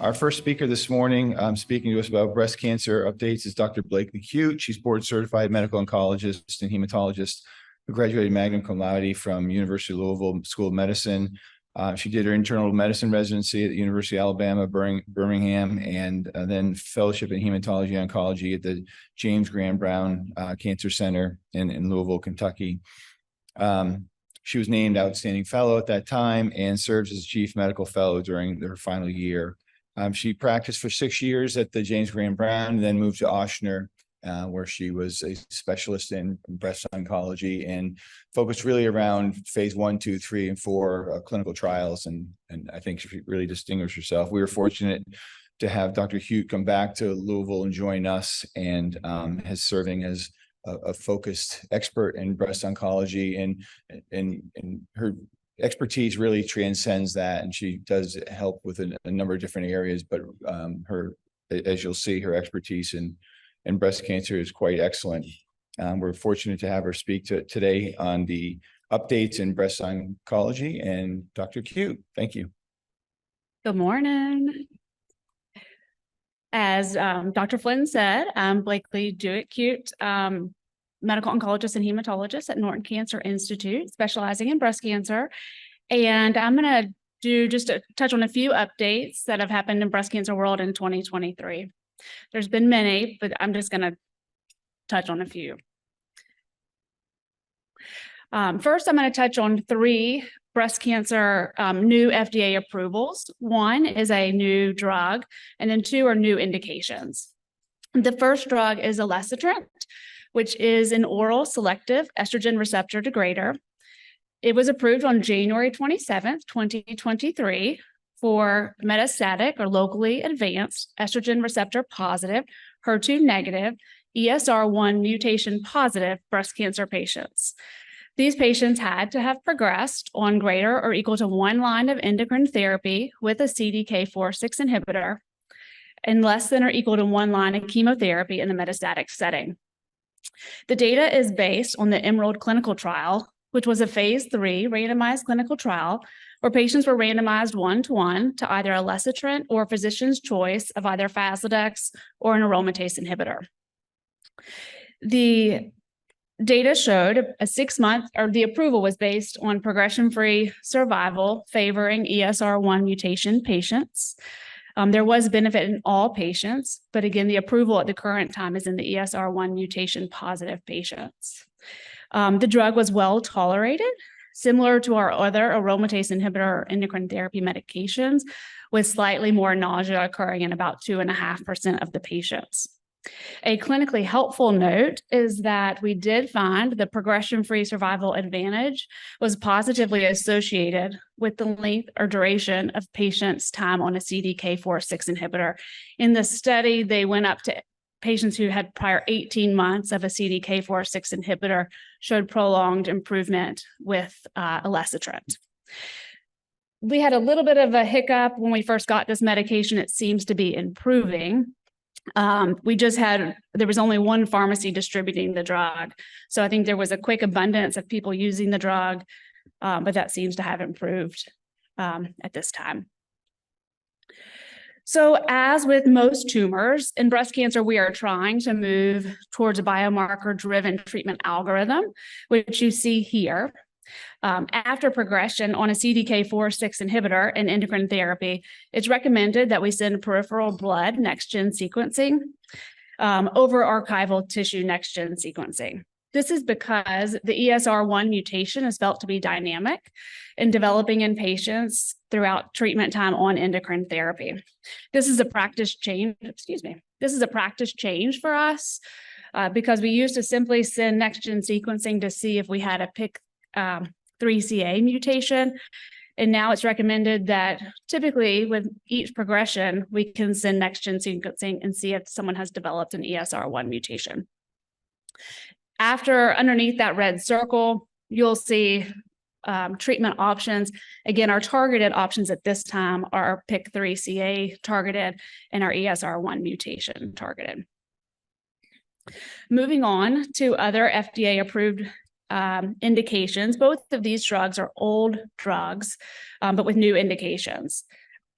Our first speaker this morning, speaking to us about breast cancer updates, is Dr. Blakely Cute. She's board certified medical oncologist and hematologist who graduated magna cum laude from University of Louisville School of Medicine. She did her internal medicine residency at the University of Alabama, Birmingham, and then fellowship in hematology oncology at the James Graham Brown Cancer Center in Louisville, Kentucky. She was named Outstanding Fellow at that time and serves as Chief Medical Fellow during her final year. She practiced for 6 years at the James Graham Brown and then moved to Ochsner, where she was a specialist in breast oncology and focused really around phase 1, 2, 3, and 4 clinical trials. And I think she really distinguished herself. We were fortunate to have Dr. Cute come back to Louisville and join us, and has serving as a focused expert in breast oncology, and her expertise really transcends that, and she does help with a number of different areas, but as you'll see, her expertise in breast cancer is quite excellent. We're fortunate to have her speak today on the updates in breast oncology. And Dr. Cute, thank you. Good morning. As Dr. Flynn said, I'm Blakely Cute, medical oncologist and hematologist at Norton Cancer Institute, specializing in breast cancer. And I'm going to do just a touch on a few updates that have happened in breast cancer world in 2023. There's been many, but I'm just going to touch on a few. First, I'm going to touch on 3 breast cancer new FDA approvals. 1 is a new drug, and then 2 are new indications. The first drug is elacestrant, which is an oral selective estrogen receptor degrader. It was approved on January 27th, 2023 for metastatic or locally advanced estrogen receptor positive, HER2 negative, ESR1 mutation positive breast cancer patients. These patients had to have progressed on greater or equal to 1 line of endocrine therapy with a CDK4/6 inhibitor and less than or equal to 1 line of chemotherapy in the metastatic setting. The data is based on the Emerald clinical trial, which was a phase 3 randomized clinical trial where patients were randomized 1-to-1 to either elacestrant or physician's choice of either Faslodex or an aromatase inhibitor. The data showed a 6-month, or the approval was based on progression-free survival favoring ESR1 mutation patients. There was benefit in all patients, but again, the approval at the current time is in the ESR1 mutation positive patients. The drug was well tolerated, similar to our other aromatase inhibitor endocrine therapy medications, with slightly more nausea occurring in about 2.5% of the patients. A clinically helpful note is that we did find the progression-free survival advantage was positively associated with the length or duration of patients' time on a CDK4/6 inhibitor. In the study, they went up to patients who had prior 18 months of a CDK4/6 inhibitor, showed prolonged improvement with elacestrant. We had a little bit of a hiccup when we first got this medication. It seems to be improving. There was only 1 pharmacy distributing the drug. So I think there was a quick abundance of people using the drug, but that seems to have improved at this time. So as with most tumors in breast cancer, we are trying to move towards a biomarker-driven treatment algorithm, which you see here. After progression on a CDK4/6 inhibitor and endocrine therapy, it's recommended that we send peripheral blood next-gen sequencing over archival tissue next-gen sequencing. This is because the ESR1 mutation is felt to be dynamic in developing in patients throughout treatment time on endocrine therapy. This is a practice change, This is a practice change for us because we used to simply send next-gen sequencing to see if we had a PIK3CA mutation. And now it's recommended that typically with each progression, we can send next-gen sequencing and see if someone has developed an ESR1 mutation. Underneath that red circle, you'll see treatment options. Again, our targeted options at this time are PIK3CA targeted and our ESR1 mutation targeted. Moving on to other FDA-approved indications. Both of these drugs are old drugs, but with new indications.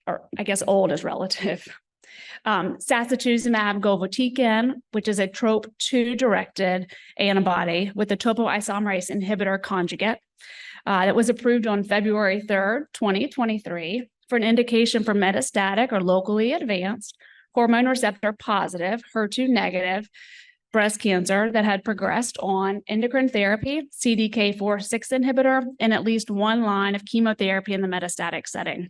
or I guess old is relative. Sacituzumab govitecan, which is a TROP2-directed antibody with a topoisomerase inhibitor conjugate that was approved on February 3rd, 2023 for an indication for metastatic or locally advanced hormone receptor positive, HER2 negative breast cancer that had progressed on endocrine therapy, CDK4/6 inhibitor, and at least one line of chemotherapy in the metastatic setting.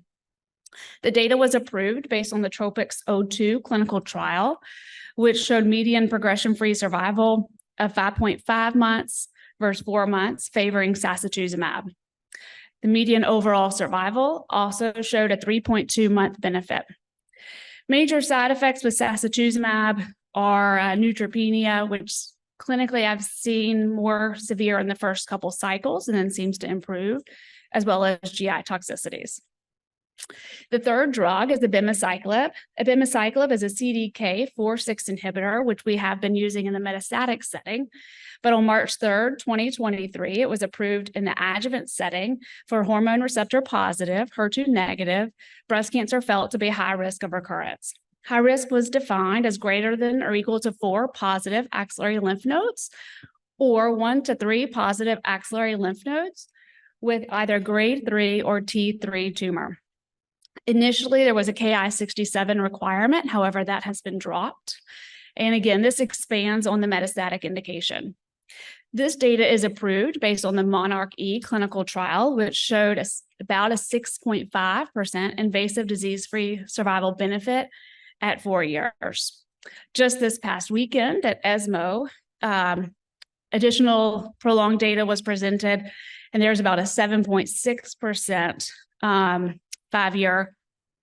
The data was approved based on the TROPiCS-02 clinical trial, which showed median progression-free survival of 5.5 months versus 4 months, favoring sacituzumab. The median overall survival also showed a 3.2-month benefit. Major side effects with sacituzumab are neutropenia, which clinically I've seen more severe in the first couple cycles and then seems to improve, as well as GI toxicities. The third drug is abemaciclib. Abemaciclib is a CDK4/6 inhibitor, which we have been using in the metastatic setting. But on March 3rd, 2023, it was approved in the adjuvant setting for hormone receptor positive, HER2 negative breast cancer felt to be high risk of recurrence. High risk was defined as greater than or equal to 4 positive axillary lymph nodes or 1 to 3 positive axillary lymph nodes with either grade 3 or T3 tumor. Initially, there was a Ki-67 requirement. However, that has been dropped. And again, this expands on the metastatic indication. This data is approved based on the monarchE clinical trial, which showed about a 6.5% invasive disease-free survival benefit at 4 years. Just this past weekend at ESMO, additional prolonged data was presented, and there's about a 7.6% 5-year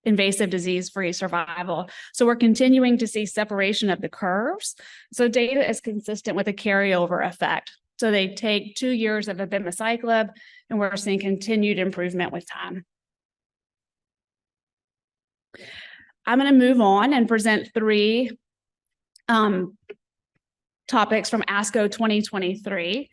invasive disease-free survival. So we're continuing to see separation of the curves. So data is consistent with a carryover effect. So they take 2 years of abemaciclib, and we're seeing continued improvement with time. I'm going to move on and present 3 topics from ASCO 2023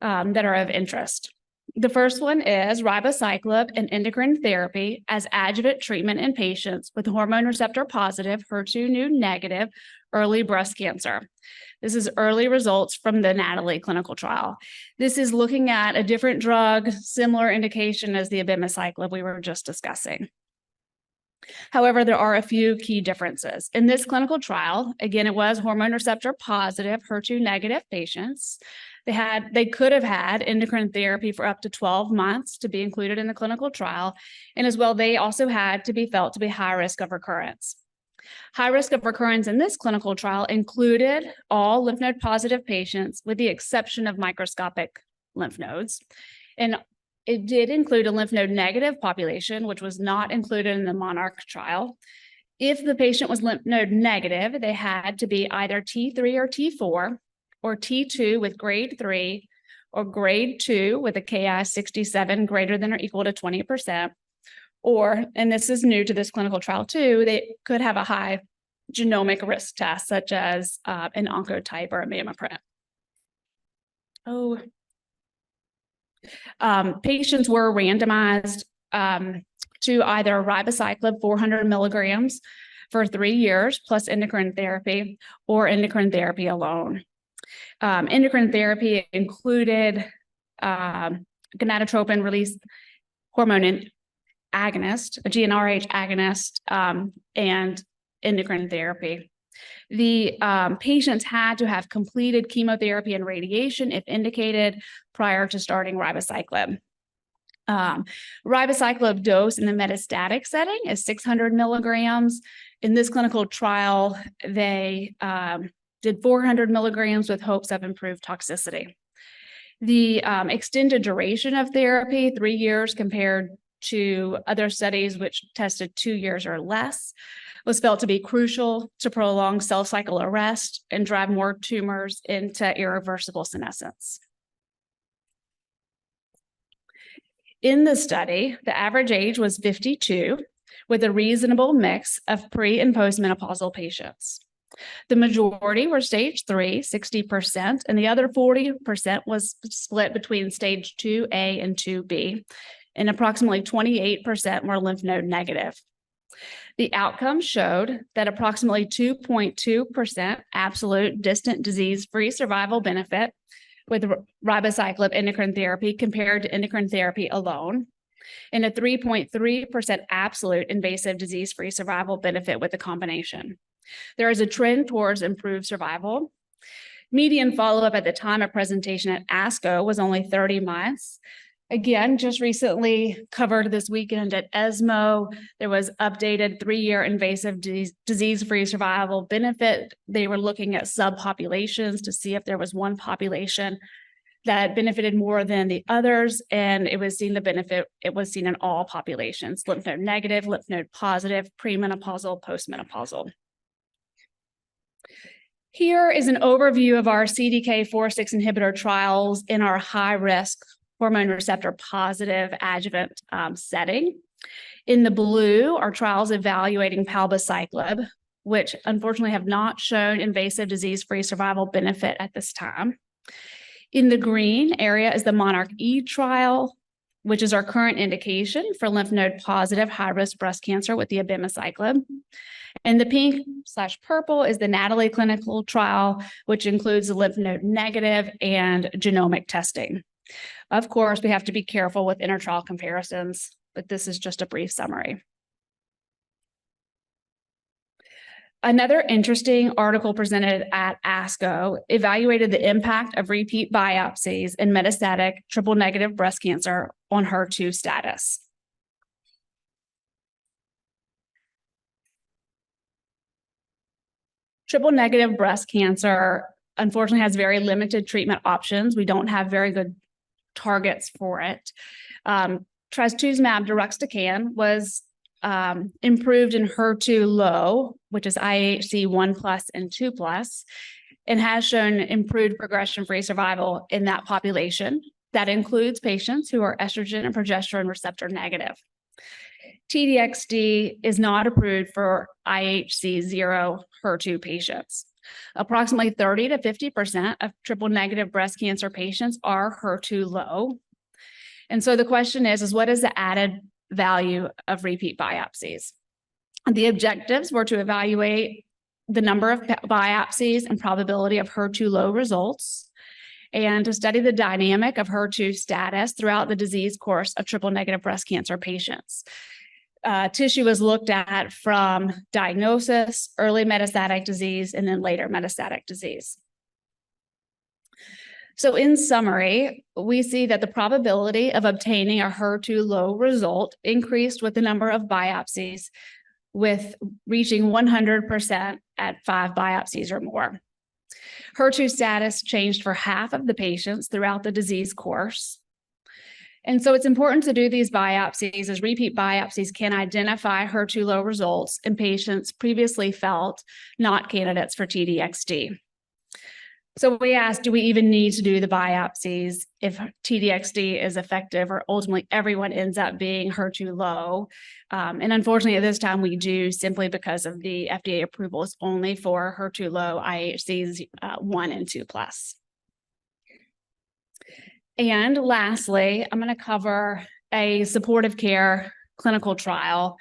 that are of interest. The first one is ribociclib and endocrine therapy as adjuvant treatment in patients with hormone receptor positive, HER2 negative early breast cancer. This is early results from the NATALEE clinical trial. This is looking at a different drug, similar indication as the abemaciclib we were just discussing. However, there are a few key differences. In this clinical trial, again, it was hormone receptor positive, HER2 negative patients. They could have had endocrine therapy for up to 12 months to be included in the clinical trial. And as well, they also had to be felt to be high risk of recurrence. High risk of recurrence in this clinical trial included all lymph node positive patients with the exception of microscopic lymph nodes. And it did include a lymph node negative population, which was not included in the MONARCH trial. If the patient was lymph node negative, they had to be either T3 or T4, or T2 with grade 3, or grade 2 with a Ki-67 greater than or equal to 20%, or, and this is new to this clinical trial too, they could have a high genomic risk test, such as an oncotype or a mammoprint. Patients were randomized to either ribociclib 400 milligrams for 3 years plus endocrine therapy or endocrine therapy alone. Endocrine therapy included gonadotropin release hormone agonist, a GnRH agonist, and endocrine therapy. The patients had to have completed chemotherapy and radiation if indicated prior to starting ribociclib. Ribociclib dose in the metastatic setting is 600 milligrams. In this clinical trial, they did 400 milligrams with hopes of improved toxicity. The extended duration of therapy, 3 years compared to other studies which tested 2 years or less, was felt to be crucial to prolong cell cycle arrest and drive more tumors into irreversible senescence. In the study, the average age was 52, with a reasonable mix of pre- and postmenopausal patients. The majority were stage 3, 60%, and the other 40% was split between stage 2A and 2B, and approximately 28% were lymph node negative. The outcome showed that approximately 2.2% absolute distant disease-free survival benefit with ribociclib endocrine therapy compared to endocrine therapy alone, and a 3.3% absolute invasive disease-free survival benefit with the combination. There is a trend towards improved survival. Median follow-up at the time of presentation at ASCO was only 30 months. Again, just recently covered this weekend at ESMO, there was updated 3-year invasive disease-free survival benefit. They were looking at subpopulations to see if there was one population that benefited more than the others, and it was seen the benefit, it was seen in all populations, lymph node negative, lymph node positive, premenopausal, postmenopausal. Here is an overview of our CDK4/6 inhibitor trials in our high-risk hormone receptor positive adjuvant setting. In the blue are trials evaluating palbociclib, which unfortunately have not shown invasive disease-free survival benefit at this time. In the green area is the Monarch E trial, which is our current indication for lymph node positive high-risk breast cancer with the abemaciclib. And the pink/purple is the NATALEE clinical trial, which includes the lymph node negative and genomic testing. Of course, we have to be careful with intertrial comparisons, but this is just a brief summary. Another interesting article presented at ASCO evaluated the impact of repeat biopsies in metastatic triple-negative breast cancer on HER2 status. Triple-negative breast cancer, unfortunately, has very limited treatment options. We don't have very good targets for it. Trastuzumab deruxtecan was improved in HER2 low, which is IHC 1+ and 2+, and has shown improved progression-free survival in that population. That includes patients who are estrogen and progesterone receptor negative. T-DXd is not approved for IHC 0 HER2 patients. Approximately 30 to 50% of triple-negative breast cancer patients are HER2 low. And so the question is what is the added value of repeat biopsies? The objectives were to evaluate the number of biopsies and probability of HER2 low results, and to study the dynamic of HER2 status throughout the disease course of triple-negative breast cancer patients. Tissue was looked at from diagnosis, early metastatic disease, and then later metastatic disease. So in summary, we see that the probability of obtaining a HER2 low result increased with the number of biopsies, with reaching 100% at 5 biopsies or more. HER2 status changed for half of the patients throughout the disease course. And so it's important to do these biopsies, as repeat biopsies can identify HER2 low results in patients previously felt not candidates for T-DXd. So we asked, do we even need to do the biopsies if T-DXd is effective, or ultimately everyone ends up being HER2 low? And unfortunately, at this time, we do, simply because of the FDA approval is only for HER2 low IHCs 1 and 2+. And lastly, I'm going to cover a supportive care clinical trial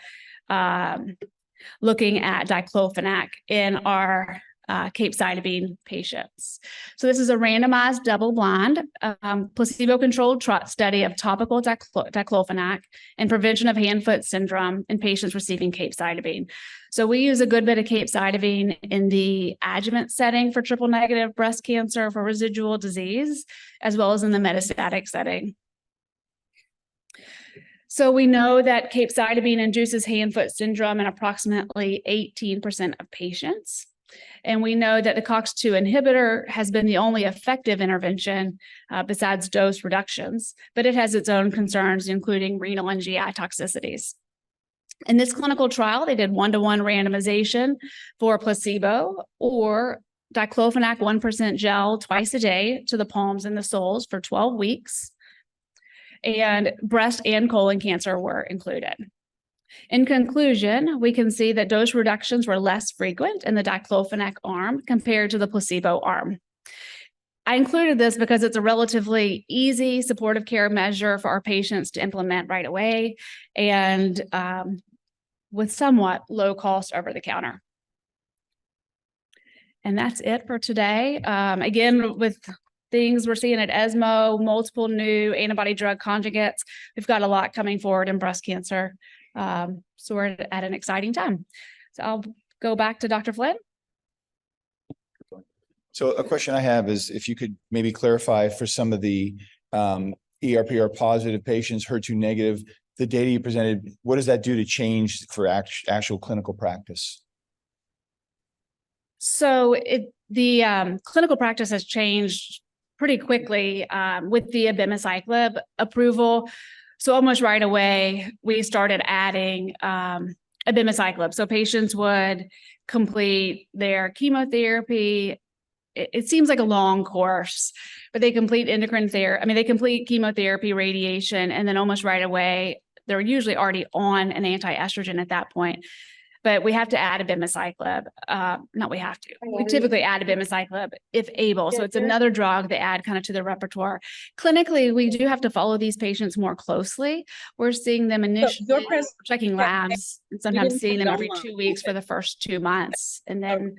looking at diclofenac in our capecitabine patients. So this is a randomized double-blind placebo-controlled study of topical diclofenac and prevention of hand-foot syndrome in patients receiving capecitabine. So we use a good bit of capecitabine in the adjuvant setting for triple-negative breast cancer for residual disease, as well as in the metastatic setting. So we know that capecitabine induces hand-foot syndrome in approximately 18% of patients. And we know that the COX-2 inhibitor has been the only effective intervention besides dose reductions, but it has its own concerns, including renal and GI toxicities. In this clinical trial, they did 1-to-1 randomization for placebo or diclofenac 1% gel twice a day to the palms and the soles for 12 weeks. And breast and colon cancer were included. In conclusion, we can see that dose reductions were less frequent in the diclofenac arm compared to the placebo arm. I included this because it's a relatively easy supportive care measure for our patients to implement right away. And with somewhat low cost over the counter. And that's it for today. Again, with things we're seeing at ESMO, multiple new antibody drug conjugates, we've got a lot coming forward in breast cancer. So we're at an exciting time. So I'll go back to Dr. Flynn. So a question I have is if you could maybe clarify for some of the ERPR positive patients, HER2 negative, the data you presented, what does that do to change for actual clinical practice? So the clinical practice has changed pretty quickly with the abemaciclib approval. So almost right away, we started adding abemaciclib. So patients would complete their chemotherapy. It seems like a long course, but they complete endocrine therapy. I mean, they complete chemotherapy, radiation, and then almost right away, they're usually already on an anti-estrogen at that point. But we have to add abemaciclib. Not we have to. We typically add abemaciclib if able. So it's another drug they add kind of to the repertoire. Clinically, we do have to follow these patients more closely. We're seeing them initially, checking labs, and sometimes seeing them every 2 weeks for the first 2 months, and then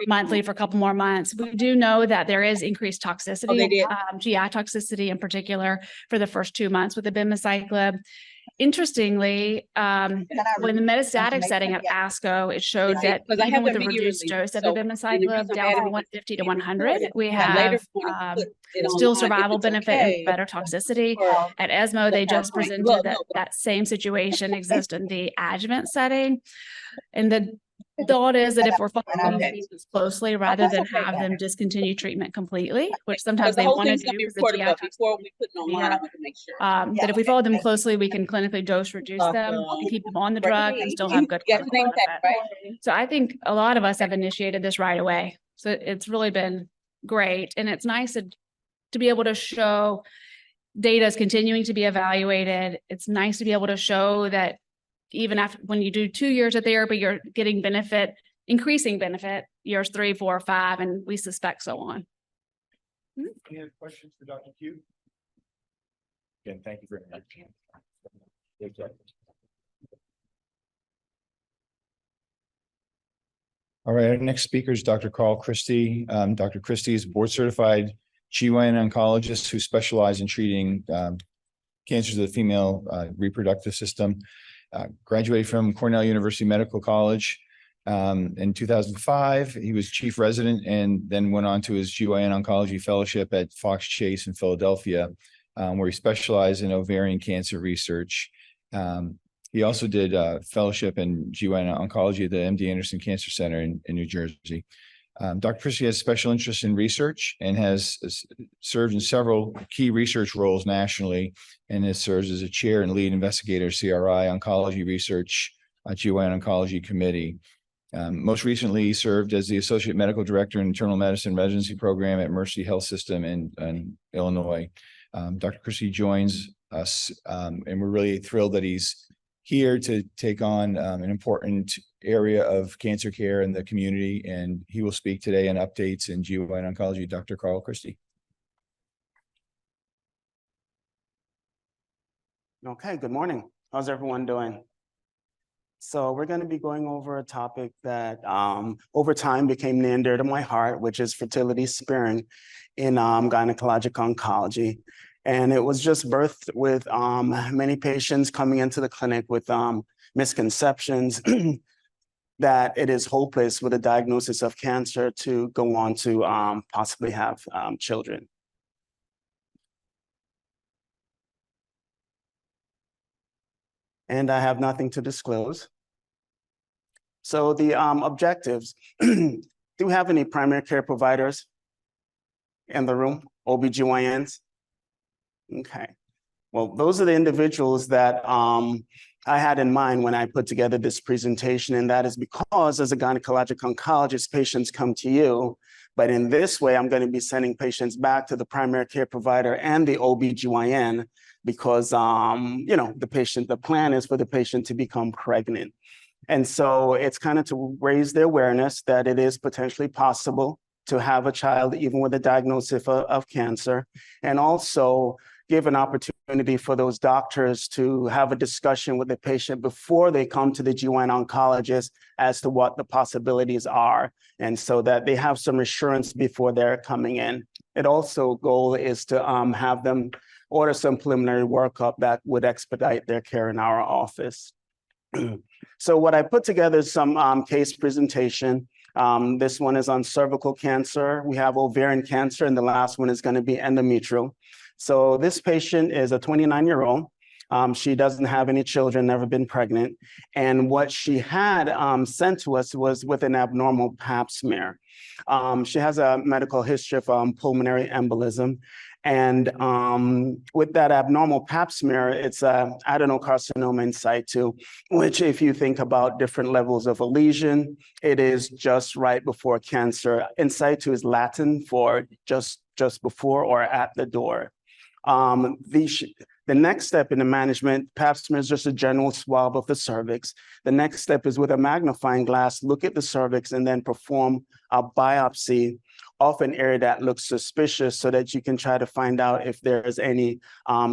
monthly for a couple more months. We do know that there is increased toxicity, GI toxicity in particular, for the first 2 months with abemaciclib. Interestingly, when the metastatic setting at ASCO, it showed that even with the reduced dose of abemaciclib down from 150 to 100, we have still survival benefit and better toxicity. At ESMO, they just presented that same situation exists in the adjuvant setting. And the thought is that if we're following these patients closely, rather than have them discontinue treatment completely, which sometimes they want to do because the GI toxicity, that if we follow them closely, we can clinically dose reduce them and keep them on the drug and still have good clinical benefit. So I think a lot of us have initiated this right away. So it's really been great. And it's nice to be able to show data is continuing to be evaluated. It's nice to be able to show that even after when you do 2 years of therapy, you're getting benefit, increasing benefit, years 3, 4, 5, and we suspect so on. Any other questions for Dr. Q? Again, thank you very much. All right, our next speaker is Dr. Carl Christie. Dr. Christie is board certified GYN oncologist who specializes in treating cancers of the female reproductive system. Graduated from Cornell University Medical College in 2005. He was chief resident and then went on to his GYN oncology fellowship at Fox Chase in Philadelphia, where he specialized in ovarian cancer research. He also did a fellowship in GYN oncology at the MD Anderson Cancer Center in New Jersey. Dr. Christie has special interest in research and has served in several key research roles nationally, and has served as a chair and lead investigator, CRI Oncology Research, GYN Oncology Committee. Most recently, he served as the Associate Medical Director in Internal Medicine Residency Program at Mercy Health System in Illinois. Dr. Christie joins us, and we're really thrilled that he's here to take on an important area of cancer care in the community, and he will speak today on updates in GYN oncology. Dr. Carl Christie. Okay, good morning. How's everyone doing? So we're going to be going over a topic that over time became near and dear to my heart, which is fertility sparing in gynecologic oncology. And it was just birthed with many patients coming into the clinic with misconceptions that it is hopeless with a diagnosis of cancer to go on to possibly have children. And I have nothing to disclose. So the objectives, do you have any primary care providers in the room, OBGYNs? Okay, well, those are the individuals that I had in mind when I put together this presentation, and that is because as a gynecologic oncologist, patients come to you, but in this way, I'm going to be sending patients back to the primary care provider and the OBGYN because, you know, the plan is for the patient to become pregnant. And so it's kind of to raise the awareness that it is potentially possible to have a child even with a diagnosis of cancer, and also give an opportunity for those doctors to have a discussion with the patient before they come to the GYN oncologist as to what the possibilities are, and so that they have some assurance before they're coming in. It also goal is to have them order some preliminary workup that would expedite their care in our office. So what I put together is some case presentation. This one is on cervical cancer. We have ovarian cancer, and the last one is going to be endometrial. So this patient is a 29-year-old. She doesn't have any children, never been pregnant. And what she had sent to us was with an abnormal pap smear. She has a medical history of pulmonary embolism. And with that abnormal pap smear, it's an adenocarcinoma in situ, which if you think about different levels of a lesion, it is just right before cancer. In situ is Latin for just before or at the door. The next step in the management, pap smear is just a general swab of the cervix. The next step is with a magnifying glass, look at the cervix and then perform a biopsy of an area that looks suspicious so that you can try to find out if there's any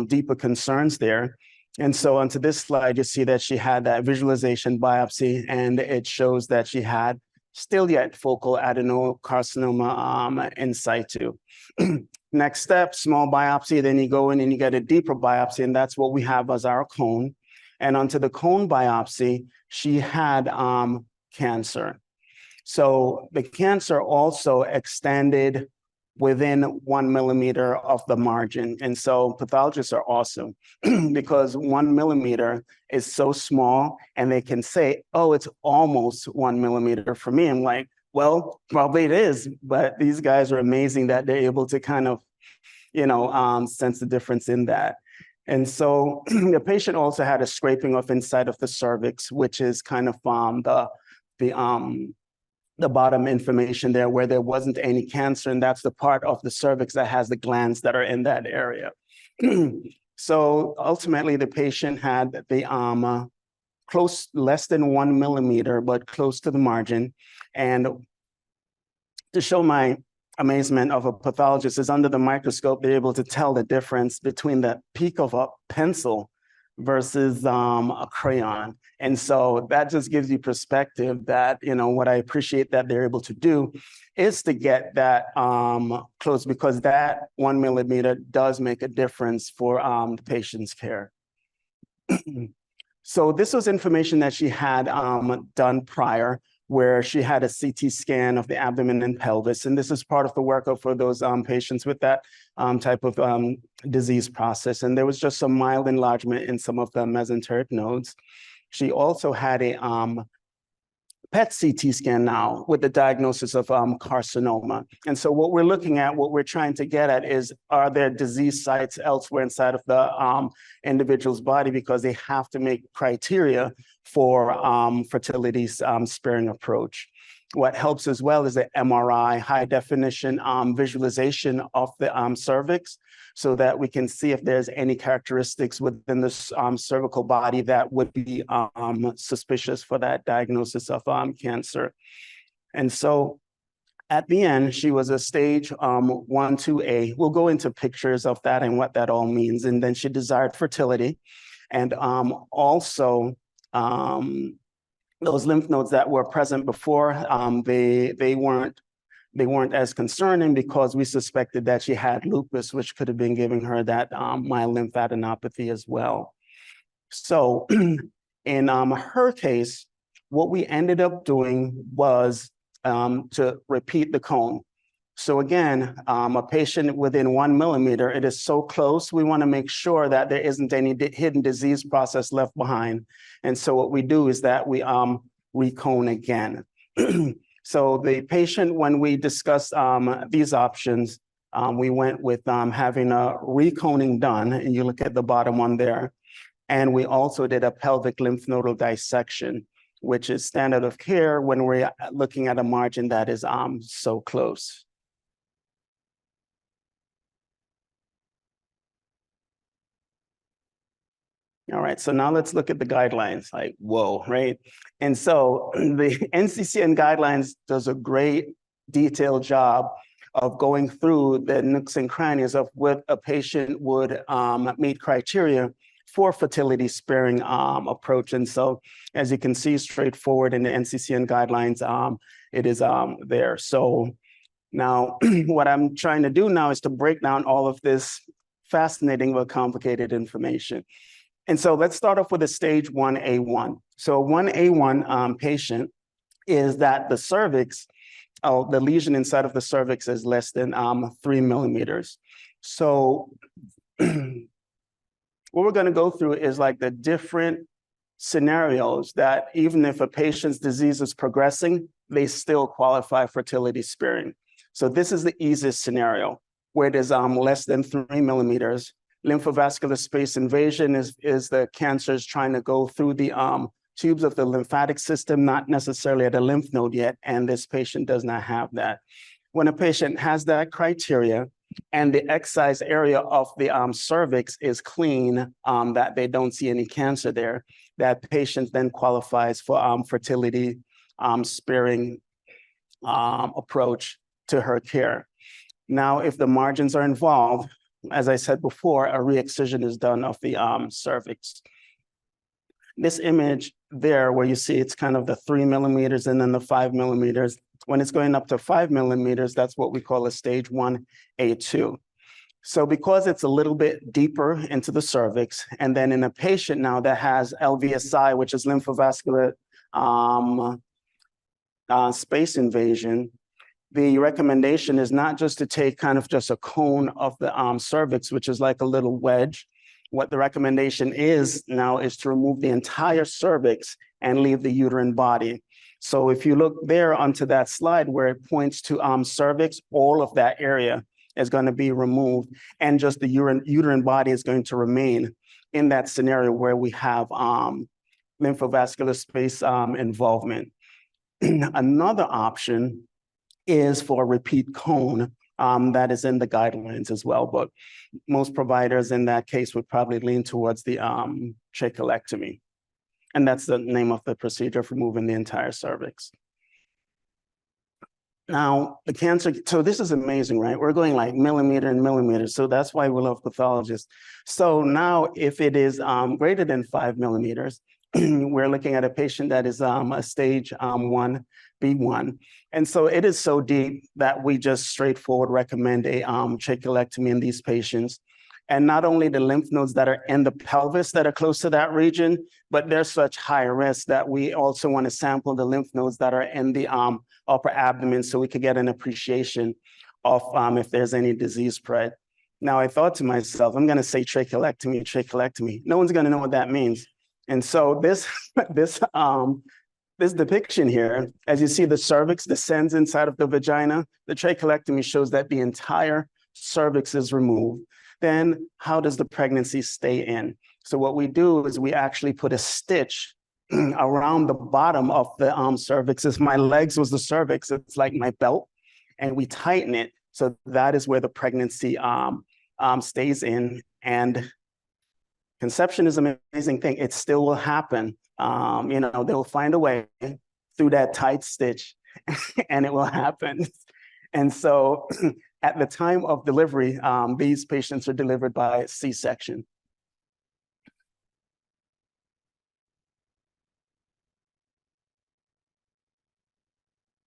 deeper concerns there. And so onto this slide, you see that she had that visualization biopsy, and it shows that she had still yet focal adenocarcinoma in situ. Next step, small biopsy, then you go in and you get a deeper biopsy, and that's what we have as our cone. And onto the cone biopsy, she had cancer. So the cancer also extended within 1 millimeter of the margin. And so pathologists are awesome because 1 millimeter is so small, and they can say, oh, it's almost 1 millimeter for me. I'm like, well, probably it is, but these guys are amazing that they're able to kind of, sense the difference in that. And so the patient also had a scraping of inside of the cervix, which is kind of the bottom information there where there wasn't any cancer, and that's the part of the cervix that has the glands that are in that area. So ultimately, the patient had the less than 1 millimeter, but close to the margin. And to show my amazement of a pathologist is under the microscope, they're able to tell the difference between the peak of a pencil versus a crayon. And so that just gives you perspective that, what I appreciate that they're able to do is to get that close, because that 1 millimeter does make a difference for the patient's care. So this was information that she had done prior, where she had a CT scan of the abdomen and pelvis. And this is part of the workup for those patients with that type of disease process. And there was just some mild enlargement in some of the mesenteric nodes. She also had a PET CT scan now with the diagnosis of carcinoma. And so what we're looking at, what we're trying to get at is, are there disease sites elsewhere inside of the individual's body, because they have to make criteria for fertility sparing approach. What helps as well is the MRI, high definition visualization of the cervix, so that we can see if there's any characteristics within the cervical body that would be suspicious for that diagnosis of cancer. And so at the end, she was a stage 1-2A. We'll go into pictures of that and what that all means. And then she desired fertility. And also, those lymph nodes that were present before, they weren't as concerning, because we suspected that she had lupus, which could have been giving her that mild lymphadenopathy as well. So in her case, what we ended up doing was to repeat the cone. So again, a patient within 1 millimeter, it is so close, we want to make sure that there isn't any hidden disease process left behind. And so what we do is that we recone again. So the patient, when we discussed these options, we went with having a reconing done, and you look at the bottom one there. And we also did a pelvic lymph nodal dissection, which is standard of care when we're looking at a margin that is so close. All right, so now let's look at the guidelines, like, whoa, right? And so the NCCN guidelines does a great detailed job of going through the nooks and crannies of what a patient would meet criteria for fertility sparing approach. And so, as you can see, straightforward in the NCCN guidelines, it is there. So now what I'm trying to do now is to break down all of this fascinating but complicated information. And so let's start off with a stage 1A1. So 1A1 patient is that the cervix, the lesion inside of the cervix is less than 3 millimeters. So what we're going to go through is like the different scenarios that even if a patient's disease is progressing, they still qualify fertility sparing. So this is the easiest scenario where it is less than 3 millimeters. Lymphovascular space invasion is the cancer is trying to go through the tubes of the lymphatic system, not necessarily at a lymph node yet, and this patient does not have that. When a patient has that criteria and the excised area of the cervix is clean, that they don't see any cancer there, that patient then qualifies for fertility sparing approach to her care. Now, if the margins are involved, as I said before, a re-excision is done of the cervix. This image there where you see it's kind of the 3 millimeters and then the 5 millimeters, when it's going up to 5 millimeters, that's what we call a stage 1A2. So because it's a little bit deeper into the cervix, and then in a patient now that has LVSI, which is lymphovascular space invasion, the recommendation is not just to take kind of just a cone of the cervix, which is like a little wedge. What the recommendation is now is to remove the entire cervix and leave the uterine body. So if you look there onto that slide where it points to cervix, all of that area is going to be removed, and just the uterine body is going to remain in that scenario where we have lymphovascular space involvement. Another option is for a repeat cone that is in the guidelines as well, but most providers in that case would probably lean towards the trachelectomy. And that's the name of the procedure for removing the entire cervix. Now, the cancer, so this is amazing, right? We're going like millimeter and millimeters, so that's why we love pathologists. So now if it is greater than 5 millimeters, we're looking at a patient that is a stage 1B1. And so it is so deep that we just straightforward recommend a trachelectomy in these patients. And not only the lymph nodes that are in the pelvis that are close to that region, but there's such high risk that we also want to sample the lymph nodes that are in the upper abdomen so we could get an appreciation of if there's any disease spread. Now, I thought to myself, I'm going to say trachelectomy. No one's going to know what that means. And so this depiction here, as you see the cervix descends inside of the vagina, the trachelectomy shows that the entire cervix is removed. Then how does the pregnancy stay in? So what we do is we actually put a stitch around the bottom of the cervix. If my legs was the cervix, it's like my belt, and we tighten it. So that is where the pregnancy stays in. And conception is an amazing thing. It still will happen. They'll find a way through that tight stitch and it will happen. And so at the time of delivery, these patients are delivered by C-section.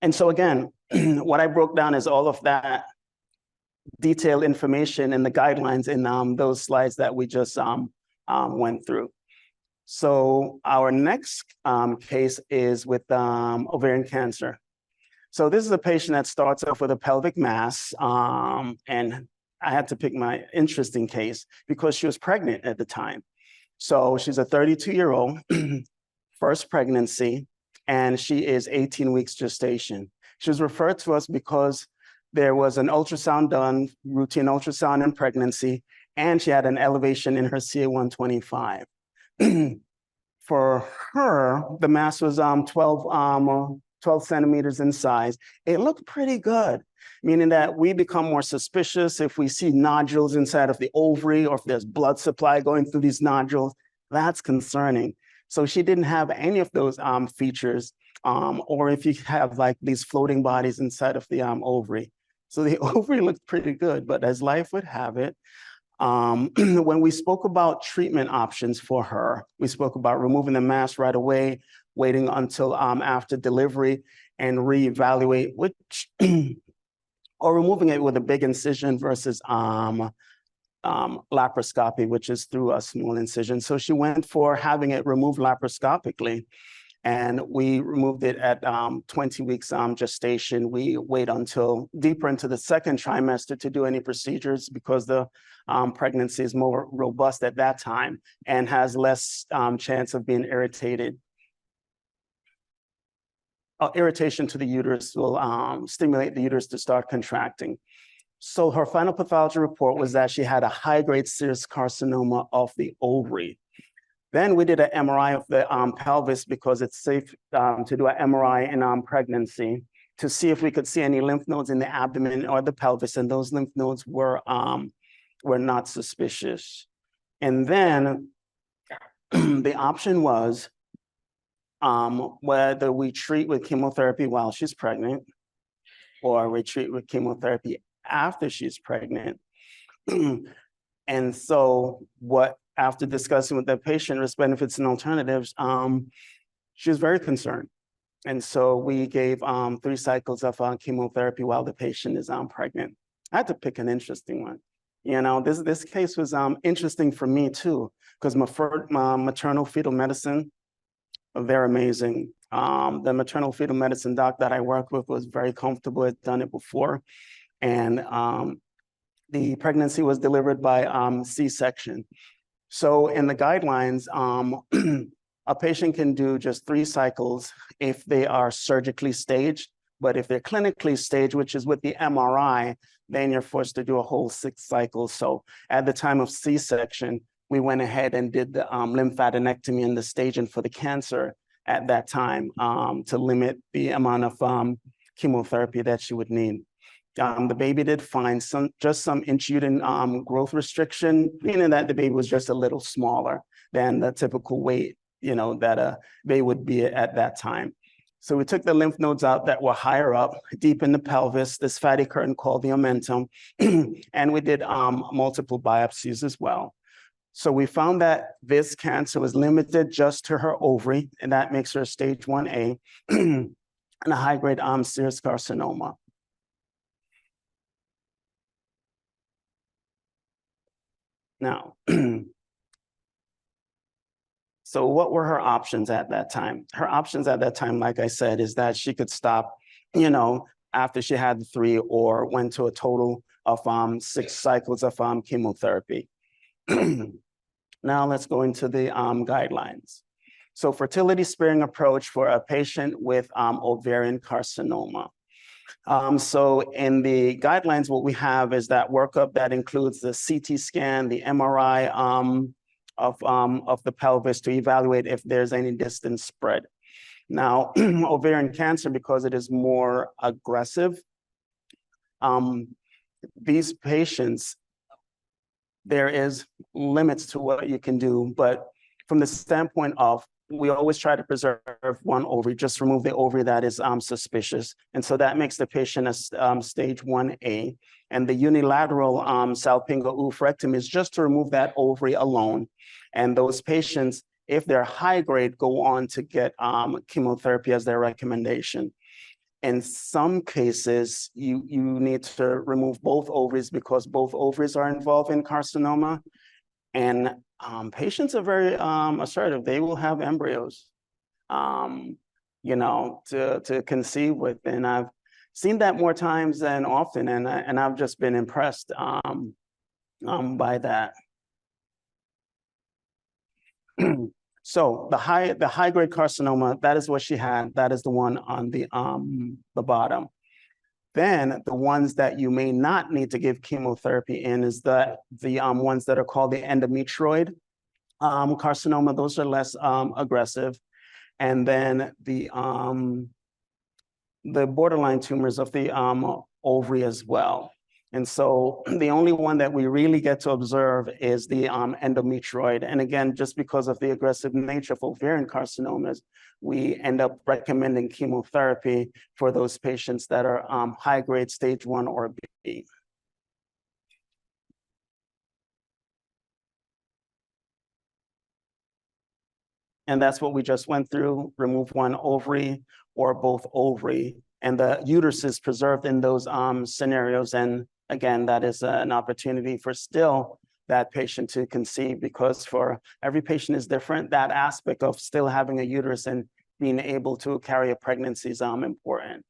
And so again, what I broke down is all of that detailed information and the guidelines in those slides that we just went through. So our next case is with ovarian cancer. So this is a patient that starts off with a pelvic mass, and I had to pick my interesting case because she was pregnant at the time. So she's a 32-year-old, first pregnancy, and she is 18 weeks gestation. She was referred to us because there was an ultrasound done, routine ultrasound in pregnancy, and she had an elevation in her CA-125. For her, the mass was 12 centimeters in size. It looked pretty good, meaning that we become more suspicious if we see nodules inside of the ovary or if there's blood supply going through these nodules. That's concerning. So she didn't have any of those features, or if you have like these floating bodies inside of the ovary. So the ovary looked pretty good, but as life would have it, when we spoke about treatment options for her, we spoke about removing the mass right away, waiting until after delivery, and reevaluate which, or removing it with a big incision versus laparoscopy, which is through a small incision. So she went for having it removed laparoscopically, and we removed it at 20 weeks gestation. We wait until deeper into the second trimester to do any procedures because the pregnancy is more robust at that time and has less chance of being irritated. Irritation to the uterus will stimulate the uterus to start contracting. So her final pathology report was that she had a high-grade serous carcinoma of the ovary. Then we did an MRI of the pelvis because it's safe to do an MRI in pregnancy to see if we could see any lymph nodes in the abdomen or the pelvis, and those lymph nodes were not suspicious. And then the option was whether we treat with chemotherapy while she's pregnant or we treat with chemotherapy after she's pregnant. And so after discussing with the patient risk benefits and alternatives, she was very concerned. And so we gave 3 cycles of chemotherapy while the patient is pregnant. I had to pick an interesting one. You know, this case was interesting for me too, because my maternal fetal medicine, they're amazing. The maternal fetal medicine doc that I worked with was very comfortable, had done it before. And the pregnancy was delivered by C-section. So in the guidelines, a patient can do just 3 cycles if they are surgically staged, but if they're clinically staged, which is with the MRI, then you're forced to do a whole 6 cycles. So at the time of C-section, we went ahead and did the lymphadenectomy and the staging for the cancer at that time to limit the amount of chemotherapy that she would need. The baby did find just some intrauterine growth restriction, meaning that the baby was just a little smaller than the typical weight, you know, that a baby would be at that time. So we took the lymph nodes out that were higher up, deep in the pelvis, this fatty curtain called the omentum, and we did multiple biopsies as well. So we found that this cancer was limited just to her ovary, and that makes her stage 1A and a high-grade serous carcinoma. Now, so what were her options at that time? Her options at that time, like I said, is that she could stop, you know, after she had the 3 or went to a total of 6 cycles of chemotherapy. Now let's go into the guidelines. So fertility sparing approach for a patient with ovarian carcinoma. So in the guidelines, what we have is that workup that includes the CT scan, the MRI of the pelvis to evaluate if there's any distant spread. Now, ovarian cancer, because it is more aggressive, these patients, there is limits to what you can do, but from the standpoint of we always try to preserve one ovary, just remove the ovary that is suspicious. And so that makes the patient a stage 1A. And the unilateral salpingo-oophorectomy is just to remove that ovary alone. And those patients, if they're high grade, go on to get chemotherapy as their recommendation. In some cases, you need to remove both ovaries because both ovaries are involved in carcinoma. And patients are very assertive. They will have embryos, you know, to conceive with. And I've seen that more times than often, and I've just been impressed by that. So the high grade carcinoma, that is what she had. That is the one on the bottom. Then the ones that you may not need to give chemotherapy in is the ones that are called the endometrioid carcinoma. Those are less aggressive. And then the borderline tumors of the ovary as well. And so the only one that we really get to observe is the endometrioid. And again, just because of the aggressive nature of ovarian carcinomas, we end up recommending chemotherapy for those patients that are high grade stage 1 or B. And that's what we just went through, remove one ovary or both ovary. And the uterus is preserved in those scenarios. And again, that is an opportunity for still that patient to conceive, because for every patient is different. That aspect of still having a uterus and being able to carry a pregnancy is important.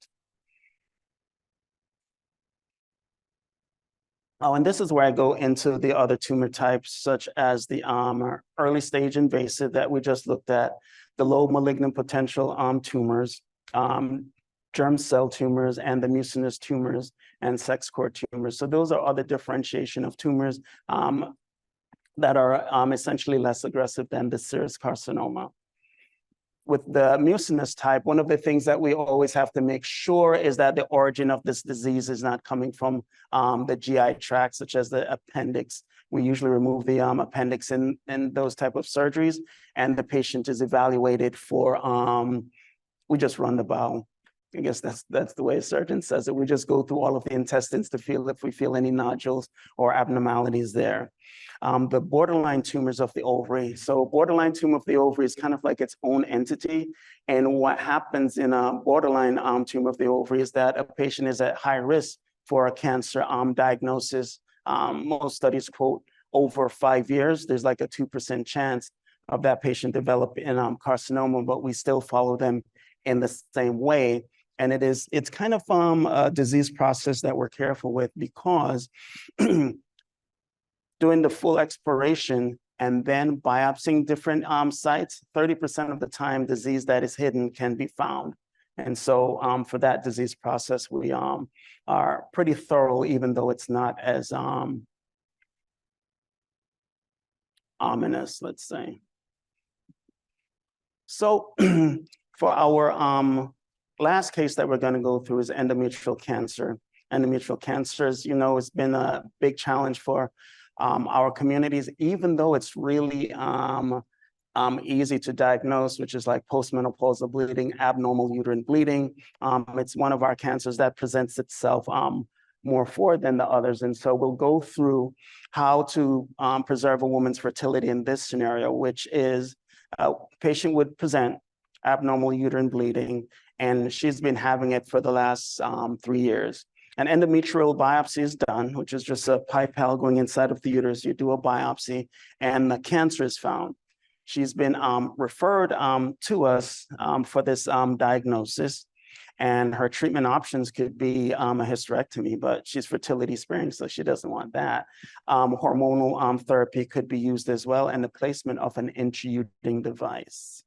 Oh, and this is where I go into the other tumor types, such as the early stage invasive that we just looked at, the low malignant potential tumors, germ cell tumors, and the mucinous tumors and sex cord tumors. So those are other differentiation of tumors that are essentially less aggressive than the serous carcinoma. With the mucinous type, one of the things that we always have to make sure is that the origin of this disease is not coming from the GI tract, such as the appendix. We usually remove the appendix in those type of surgeries, and the patient is evaluated for, we just run the bowel. I guess that's the way a surgeon says it. We just go through all of the intestines to feel if we feel any nodules or abnormalities there. The borderline tumors of the ovary. So borderline tumor of the ovary is kind of like its own entity. And what happens in a borderline tumor of the ovary is that a patient is at high risk for a cancer diagnosis. Most studies quote over 5 years, there's like a 2% chance of that patient developing carcinoma, but we still follow them in the same way. And it's kind of a disease process that we're careful with, because doing the full exploration and then biopsying different sites, 30% of the time disease that is hidden can be found. And so for that disease process, we are pretty thorough, even though it's not as ominous, let's say. So for our last case that we're going to go through is endometrial cancer. Endometrial cancer, as you know, has been a big challenge for our communities, even though it's really easy to diagnose, which is like postmenopausal bleeding, abnormal uterine bleeding. It's one of our cancers that presents itself more forward than the others. And so we'll go through how to preserve a woman's fertility in this scenario, which is a patient would present abnormal uterine bleeding, and she's been having it for the last 3 years. An endometrial biopsy is done, which is just a pipelle going inside of the uterus. You do a biopsy, and the cancer is found. She's been referred to us for this diagnosis, and her treatment options could be a hysterectomy, but she's fertility sparing, so she doesn't want that. Hormonal therapy could be used as well, and the placement of an intrauterine device.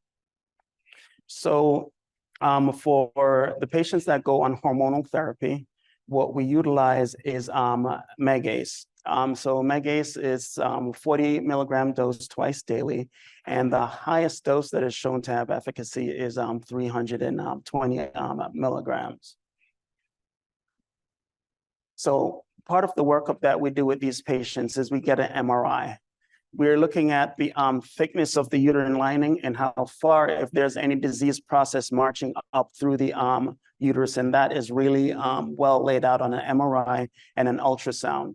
So for the patients that go on hormonal therapy, what we utilize is Megace. So Megace is 40 milligram dose twice daily, and the highest dose that is shown to have efficacy is 320 milligrams. So part of the workup that we do with these patients is we get an MRI. We're looking at the thickness of the uterine lining and how far, if there's any disease process marching up through the uterus, and that is really well laid out on an MRI and an ultrasound.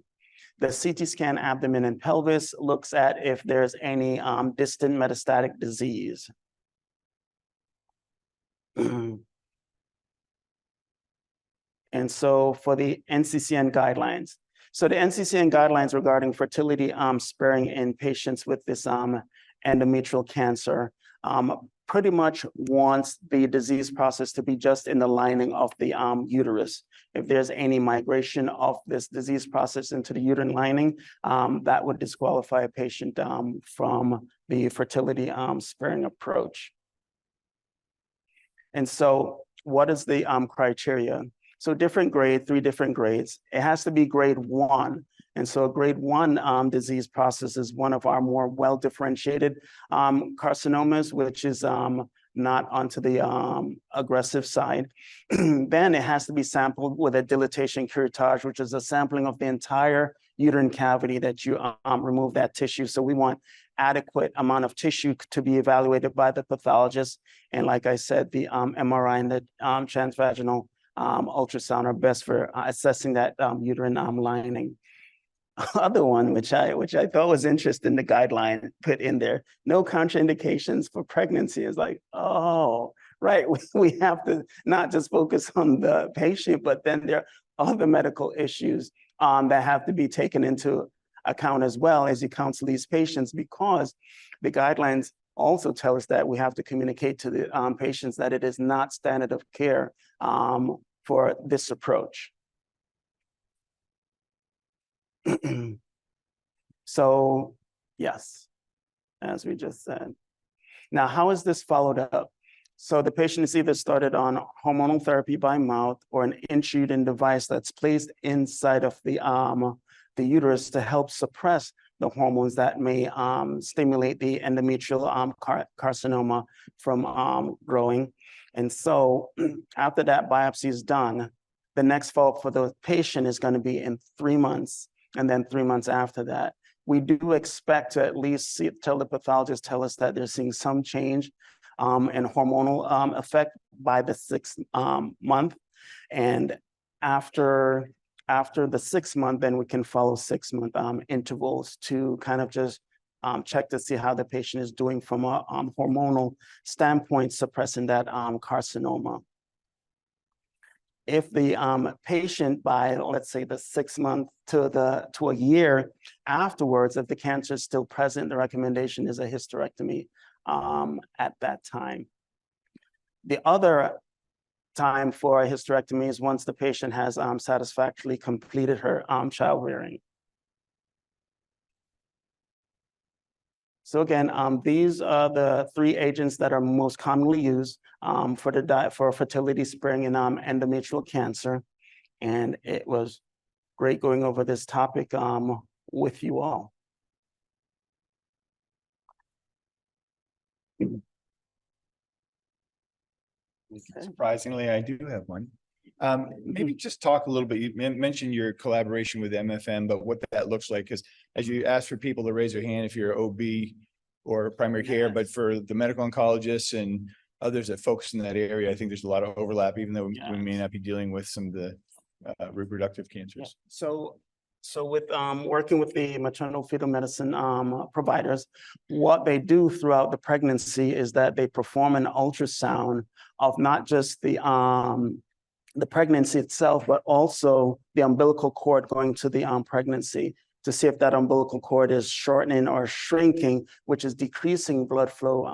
The CT scan abdomen and pelvis looks at if there's any distant metastatic disease. And so for the NCCN guidelines, so the NCCN guidelines regarding fertility sparing in patients with this endometrial cancer pretty much wants the disease process to be just in the lining of the uterus. If there's any migration of this disease process into the uterine lining, that would disqualify a patient from the fertility sparing approach. And so what is the criteria? So different grade, 3 different grades. It has to be grade 1. And so a grade 1 disease process is one of our more well-differentiated carcinomas, which is not onto the aggressive side. Then it has to be sampled with a dilatation curettage, which is a sampling of the entire uterine cavity that you remove that tissue. So we want adequate amount of tissue to be evaluated by the pathologist. And like I said, the MRI and the transvaginal ultrasound are best for assessing that uterine lining. Other one, which I thought was interesting, the guideline put in there, no contraindications for pregnancy. Is like, oh, right. We have to not just focus on the patient, but then there are other medical issues that have to be taken into account as well as you counsel these patients, because the guidelines also tell us that we have to communicate to the patients that it is not standard of care for this approach. So, yes, as we just said. Now, how is this followed up? So the patient is either started on hormonal therapy by mouth or an intrauterine device that's placed inside of the uterus to help suppress the hormones that may stimulate the endometrial carcinoma from growing. And so after that biopsy is done, the next follow-up for the patient is going to be in 3 months. And then 3 months after that, we do expect to at least tell the pathologist, tell us that they're seeing some change in hormonal effect by the 6th month. And after the 6th month, then we can follow 6-month intervals to kind of just check to see how the patient is doing from a hormonal standpoint, suppressing that carcinoma. If the patient by, let's say, the 6th month to a year afterwards, if the cancer is still present, the recommendation is a hysterectomy at that time. The other time for a hysterectomy is once the patient has satisfactorily completed her childbearing. So again, these are the 3 agents that are most commonly used for fertility sparing in endometrial cancer. And it was great going over this topic with you all. Okay. Surprisingly, I do have one. Maybe just talk a little bit. You mentioned your collaboration with MFM, but what that looks like, because as you ask for people to raise their hand if you're OB or primary care, but for the medical oncologists and others that focus in that area, I think there's a lot of overlap, even though we may not be dealing with some of the reproductive cancers. So with working with the maternal fetal medicine providers, what they do throughout the pregnancy is that they perform an ultrasound of not just the pregnancy itself, but also the umbilical cord going to the pregnancy to see if that umbilical cord is shortening or shrinking, which is decreasing blood flow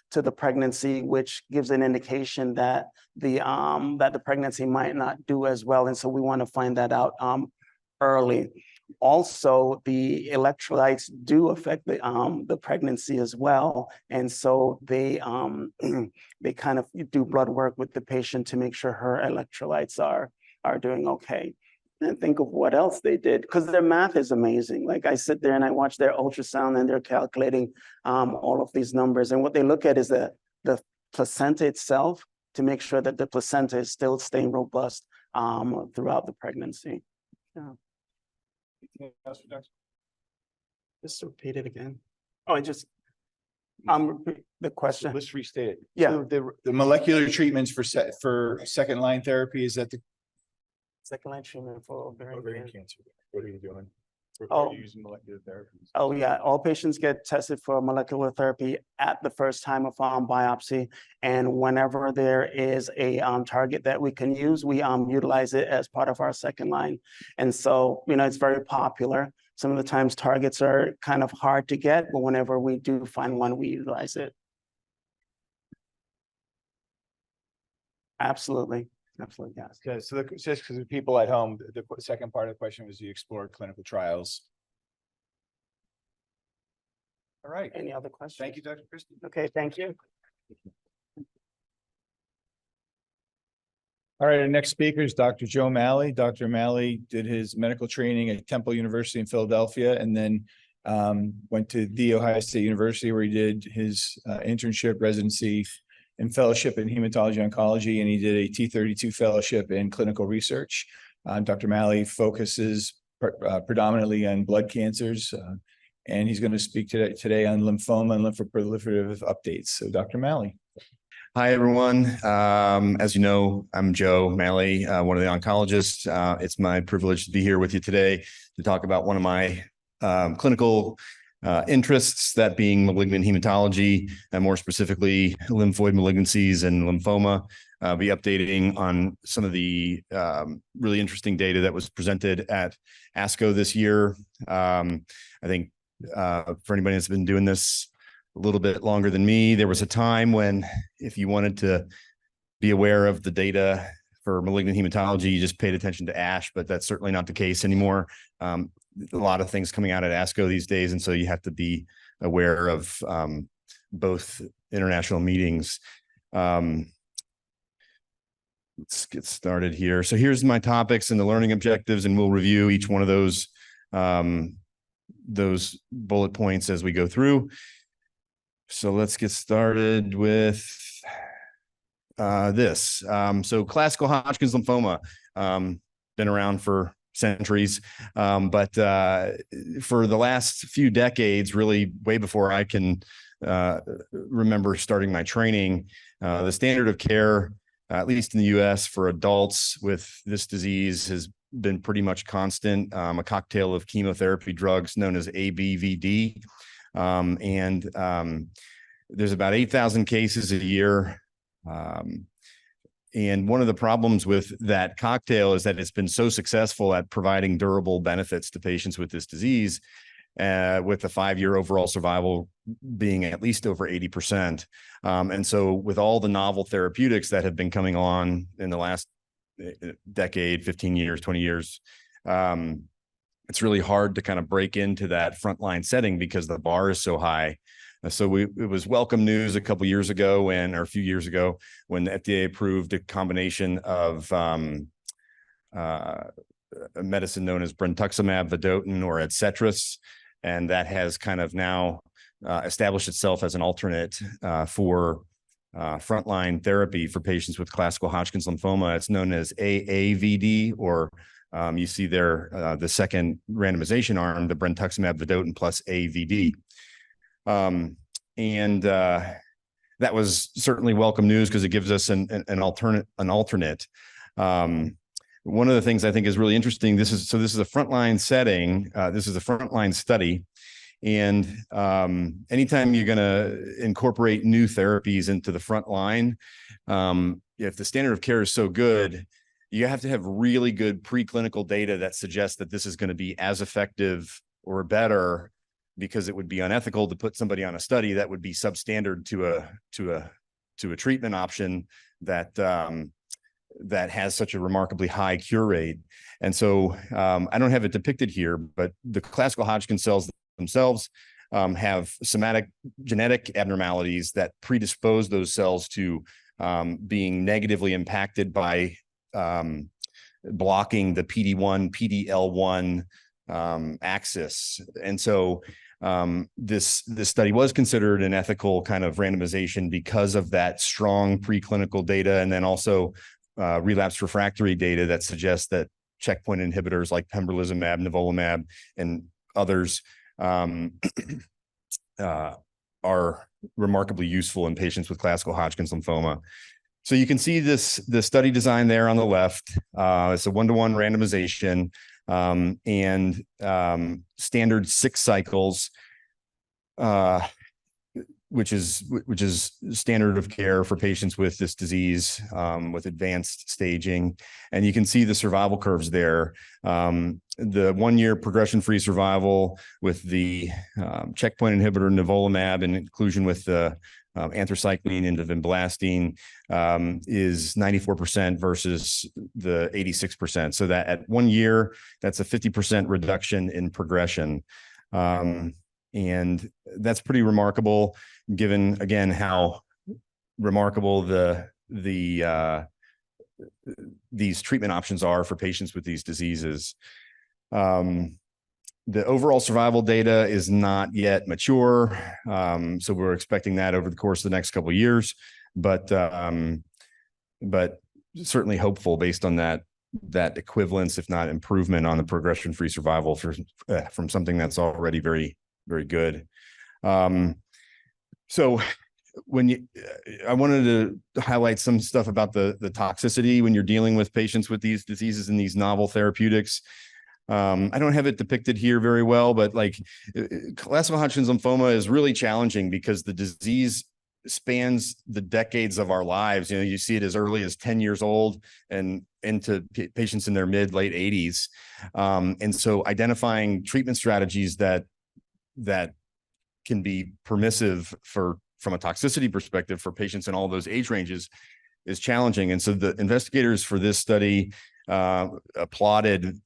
to the pregnancy, which gives an indication that the pregnancy might not do as well. And so we want to find that out early. Also, the electrolytes do affect the pregnancy as well, and so they kind of do blood work with the patient to make sure her electrolytes are doing okay. And think of what else they did, because their math is amazing. Like I sit there and I watch their ultrasound and they're calculating all of these numbers, and what they look at is the placenta itself to make sure that the placenta is still staying robust throughout the pregnancy. Yeah. Just repeat it again. Oh, I just repeat the question. Let's restate it. Yeah. So the molecular treatments for second line therapy, is that the Second line treatment for ovarian cancer? What are you doing? Oh. Are you using molecular therapies? Oh yeah, all patients get tested for molecular therapy at the first time of biopsy, and whenever there is a target that we can use, we utilize it as part of our second line. And so, it's very popular. Some of the times targets are kind of hard to get, but whenever we do find one, we utilize it. Absolutely. Absolutely, yes. Okay, so just because the people at home, the second part of the question was, do you explore clinical trials? All right. Any other questions? Thank you, Dr. Christie. Okay, thank you. All right, our next speaker is Dr. Joe Malley. Dr. Malley did his medical training at Temple University in Philadelphia, and then went to The Ohio State University, where he did his internship, residency, and fellowship in hematology oncology, and he did a T32 fellowship in clinical research. Dr. Malley focuses predominantly on blood cancers, and he's going to speak today on lymphoma and lymphoproliferative updates. So Dr. Malley. Hi, everyone. As you know, I'm Joe Malley, one of the oncologists. It's my privilege to be here with you today to talk about one of my clinical interests, that being malignant hematology, and more specifically, lymphoid malignancies and lymphoma. Be updating on some of the really interesting data that was presented at ASCO this year. I think for anybody that's been doing this a little bit longer than me, there was a time when if you wanted to be aware of the data for malignant hematology, you just paid attention to ASH, but that's certainly not the case anymore. A lot of things coming out at ASCO these days, and so you have to be aware of both international meetings. Let's get started here. So here's my topics and the learning objectives, and we'll review each one of those bullet points as we go through. So let's get started with this. So classical Hodgkin's lymphoma, been around for centuries, but for the last few decades, really way before I can remember starting my training, the standard of care, at least in the US for adults with this disease, has been pretty much constant, a cocktail of chemotherapy drugs known as ABVD. There's about 8,000 cases a year. And one of the problems with that cocktail is that it's been so successful at providing durable benefits to patients with this disease, with the 5-year overall survival being at least over 80%. And so with all the novel therapeutics that have been coming on in the last decade, 15 years, 20 years, it's really hard to kind of break into that frontline setting because the bar is so high. So it was welcome news a few years ago, when the FDA approved a combination of a medicine known as brentuximab vedotin, or Adcetris, and that has kind of now established itself as an alternate for frontline therapy for patients with classical Hodgkin's lymphoma. It's known as AAVD, or you see there the second randomization arm, the brentuximab vedotin plus AVD. That was certainly welcome news because it gives us an alternate. One of the things I think is really interesting, this is a frontline setting. This is a frontline study. And anytime you're going to incorporate new therapies into the front line, if the standard of care is so good, you have to have really good preclinical data that suggests that this is going to be as effective or better, because it would be unethical to put somebody on a study that would be substandard to a treatment option that has such a remarkably high cure rate. And so I don't have it depicted here, but the classical Hodgkin cells themselves have somatic genetic abnormalities that predispose those cells to being negatively impacted by blocking the PD-1, PD-L1 axis. And so this study was considered an ethical kind of randomization because of that strong preclinical data, and then also relapse refractory data that suggests that checkpoint inhibitors like pembrolizumab, nivolumab, and others are remarkably useful in patients with classical Hodgkin's lymphoma. So you can see the study design there on the left. It's a 1-to-1 randomization, and standard 6 cycles, which is standard of care for patients with this disease, with advanced staging. And you can see the survival curves there. The 1-year progression-free survival with the checkpoint inhibitor nivolumab, in inclusion with the anthracycline and the vinblastine, is 94% versus the 86%. So that at 1 year, that's a 50% reduction in progression. And that's pretty remarkable, given, again, how remarkable these treatment options are for patients with these diseases. The overall survival data is not yet mature, so we're expecting that over the course of the next couple of years. but certainly hopeful based on that equivalence, if not improvement, on the progression-free survival from something that's already very, very good. So I wanted to highlight some stuff about the toxicity when you're dealing with patients with these diseases and these novel therapeutics. I don't have it depicted here very well, but like classical Hodgkin's lymphoma is really challenging because the disease spans the decades of our lives. You know, you see it as early as 10 years old and into patients in their late 80s. And so identifying treatment strategies that can be permissive from a toxicity perspective for patients in all those age ranges is challenging. And so the investigators for this study applauded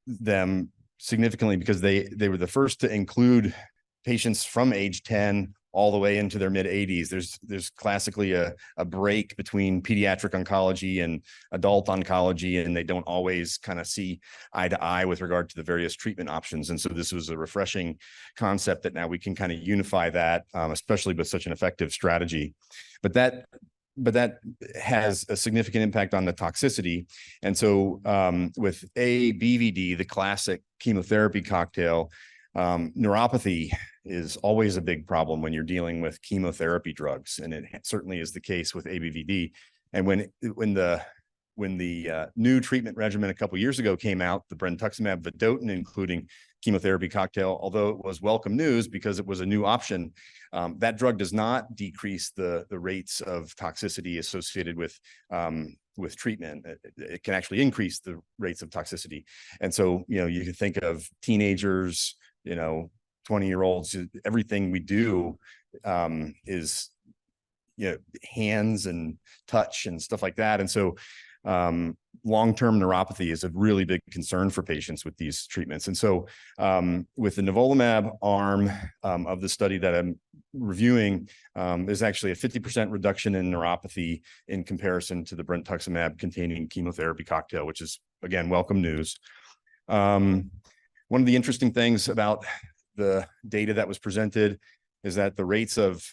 them significantly because they were the first to include patients from age 10 all the way into their mid 80s. There's classically a break between pediatric oncology and adult oncology, and they don't always kind of see eye to eye with regard to the various treatment options. And so this was a refreshing concept that now we can kind of unify that, especially with such an effective strategy. But that has a significant impact on the toxicity. And so with ABVD, the classic chemotherapy cocktail, neuropathy is always a big problem when you're dealing with chemotherapy drugs, and it certainly is the case with ABVD. And when the new treatment regimen a couple of years ago came out, the brentuximab vedotin, including chemotherapy cocktail, although it was welcome news because it was a new option, that drug does not decrease the rates of toxicity associated with treatment. It can actually increase the rates of toxicity. And so, you know, you can think of teenagers, 20-year-olds, everything we do is, hands and touch and stuff like that. And so long-term neuropathy is a really big concern for patients with these treatments. And so with the nivolumab arm of the study that I'm reviewing, there's actually a 50% reduction in neuropathy in comparison to the brentuximab containing chemotherapy cocktail, which is, again, welcome news. One of the interesting things about the data that was presented is that the rates of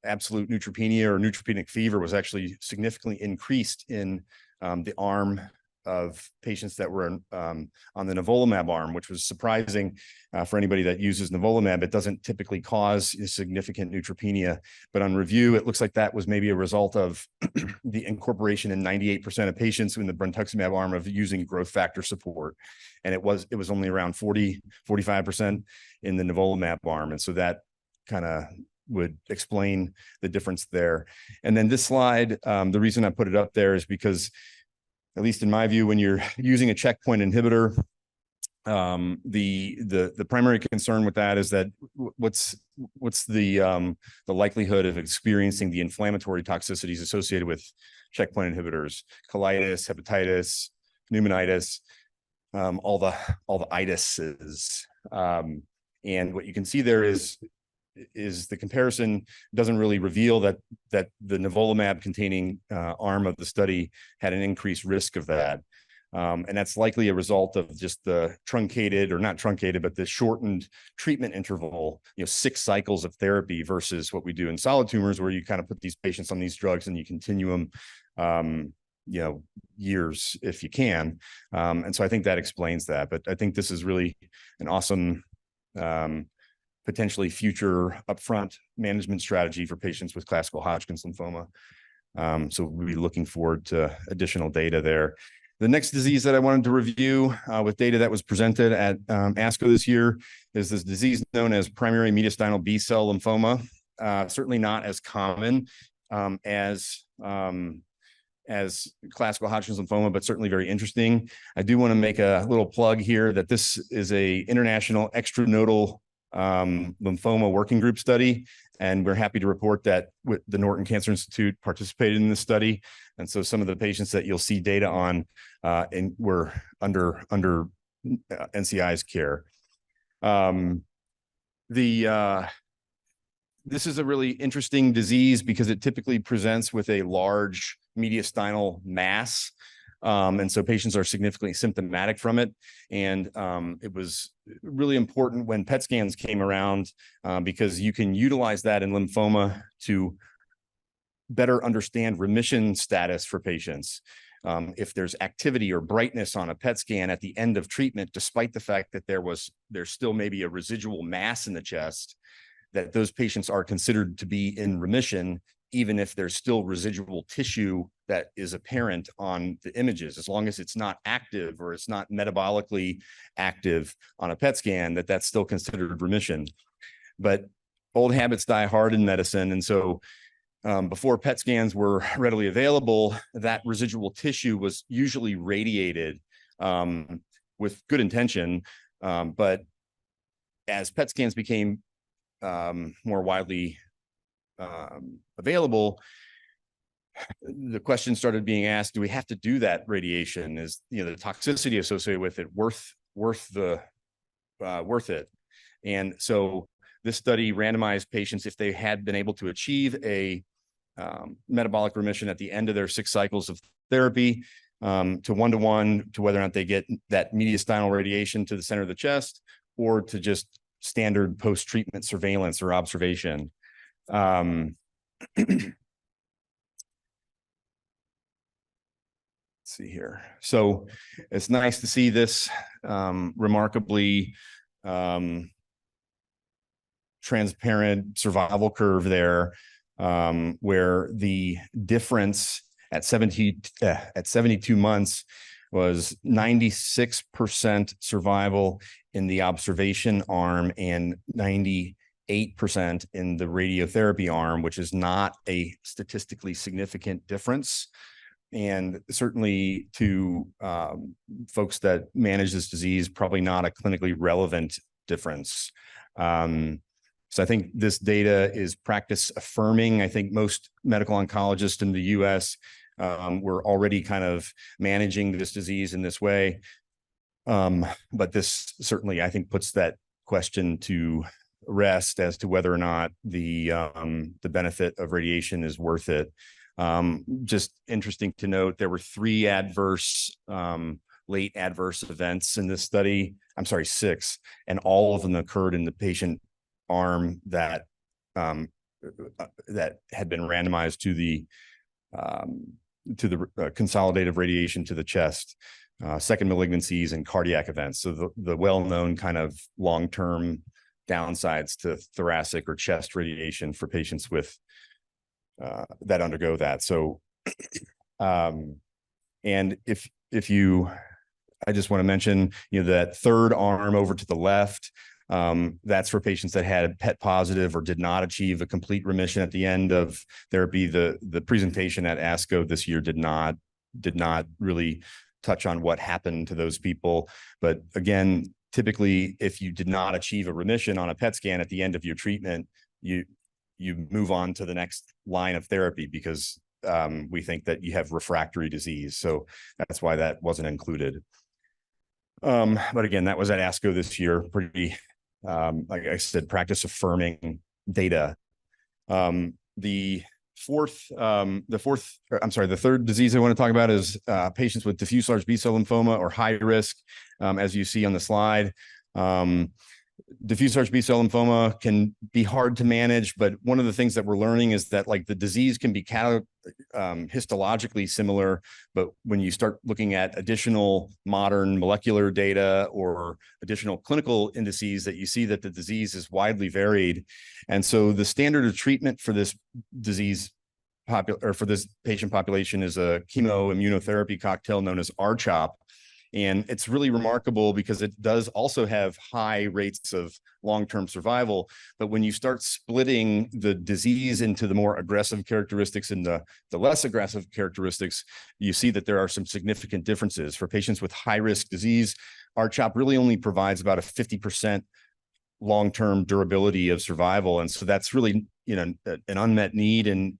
absolute neutropenia or neutropenic fever was actually significantly increased in the arm of patients that were on the nivolumab arm, which was surprising for anybody that uses nivolumab. It doesn't typically cause significant neutropenia, but on review, it looks like that was maybe a result of the incorporation in 98% of patients in the brentuximab arm of using growth factor support. And it was only around 45% in the nivolumab arm. And so that kind of would explain the difference there. And then this slide, the reason I put it up there is because, at least in my view, when you're using a checkpoint inhibitor, the primary concern with that is that what's the likelihood of experiencing the inflammatory toxicities associated with checkpoint inhibitors, colitis, hepatitis, pneumonitis, all the itises. And what you can see there is the comparison doesn't really reveal that the nivolumab containing arm of the study had an increased risk of that. And that's likely a result of just the truncated, or not truncated, but the shortened treatment interval, 6 cycles of therapy versus what we do in solid tumors, where you kind of put these patients on these drugs and you continue them, years if you can. And so I think that explains that. But I think this is really an awesome potentially future upfront management strategy for patients with classical Hodgkin's lymphoma. So we'll be looking forward to additional data there. The next disease that I wanted to review with data that was presented at ASCO this year is this disease known as primary mediastinal B-cell lymphoma. Certainly not as common as classical Hodgkin's lymphoma, but certainly very interesting. I do want to make a little plug here that this is a international extranodal lymphoma working group study, and we're happy to report that the Norton Cancer Institute participated in this study. And so some of the patients that you'll see data on were under NCI's care. This is a really interesting disease because it typically presents with a large mediastinal mass. And so patients are significantly symptomatic from it. And it was really important when PET scans came around because you can utilize that in lymphoma to better understand remission status for patients. If there's activity or brightness on a PET scan at the end of treatment, despite the fact that there's still maybe a residual mass in the chest, that those patients are considered to be in remission, even if there's still residual tissue that is apparent on the images, as long as it's not active or it's not metabolically active on a PET scan, that's still considered remission. But old habits die hard in medicine. And so before PET scans were readily available, that residual tissue was usually radiated with good intention. But as PET scans became more widely available, the question started being asked, do we have to do that radiation? Is, the toxicity associated with it worth it? And so this study randomized patients, if they had been able to achieve a metabolic remission at the end of their 6 cycles of therapy, to 1-to-1 to whether or not they get that mediastinal radiation to the center of the chest, or to just standard post-treatment surveillance or observation. Let's see here. So it's nice to see this remarkably transparent survival curve there, where the difference at 72 months was 96% survival in the observation arm and 98% in the radiotherapy arm, which is not a statistically significant difference. And certainly to folks that manage this disease, probably not a clinically relevant difference. So I think this data is practice affirming. I think most medical oncologists in the US were already kind of managing this disease in this way. But this certainly, I think, puts that question to rest as to whether or not the benefit of radiation is worth it. Just interesting to note, there were 3 late adverse events in this study. I'm sorry, 6, and all of them occurred in the patient arm that that had been randomized to the consolidative radiation to the chest, second malignancies, and cardiac events. So the well-known kind of long-term downsides to thoracic or chest radiation for patients with that undergo that. So, and if you, I just want to mention, that third arm over to the left, that's for patients that had PET positive or did not achieve a complete remission at the end of therapy. The presentation at ASCO this year did not really touch on what happened to those people. But again, typically, if you did not achieve a remission on a PET scan at the end of your treatment, you move on to the next line of therapy, because we think that you have refractory disease. So that's why that wasn't included. But again, that was at ASCO this year. Pretty, like I said, practice affirming data. The third disease I want to talk about is patients with diffuse large B-cell lymphoma, or high risk, as you see on the slide. Diffuse large B-cell lymphoma can be hard to manage, but one of the things that we're learning is that, like, the disease can be histologically similar, but when you start looking at additional modern molecular data or additional clinical indices, that you see that the disease is widely varied. And so the standard of treatment for this disease for this patient population is a chemoimmunotherapy cocktail known as R-CHOP. And it's really remarkable because it does also have high rates of long-term survival. But when you start splitting the disease into the more aggressive characteristics and the less aggressive characteristics, you see that there are some significant differences. For patients with high-risk disease, R-CHOP really only provides about a 50% long-term durability of survival. And so that's really, an unmet need in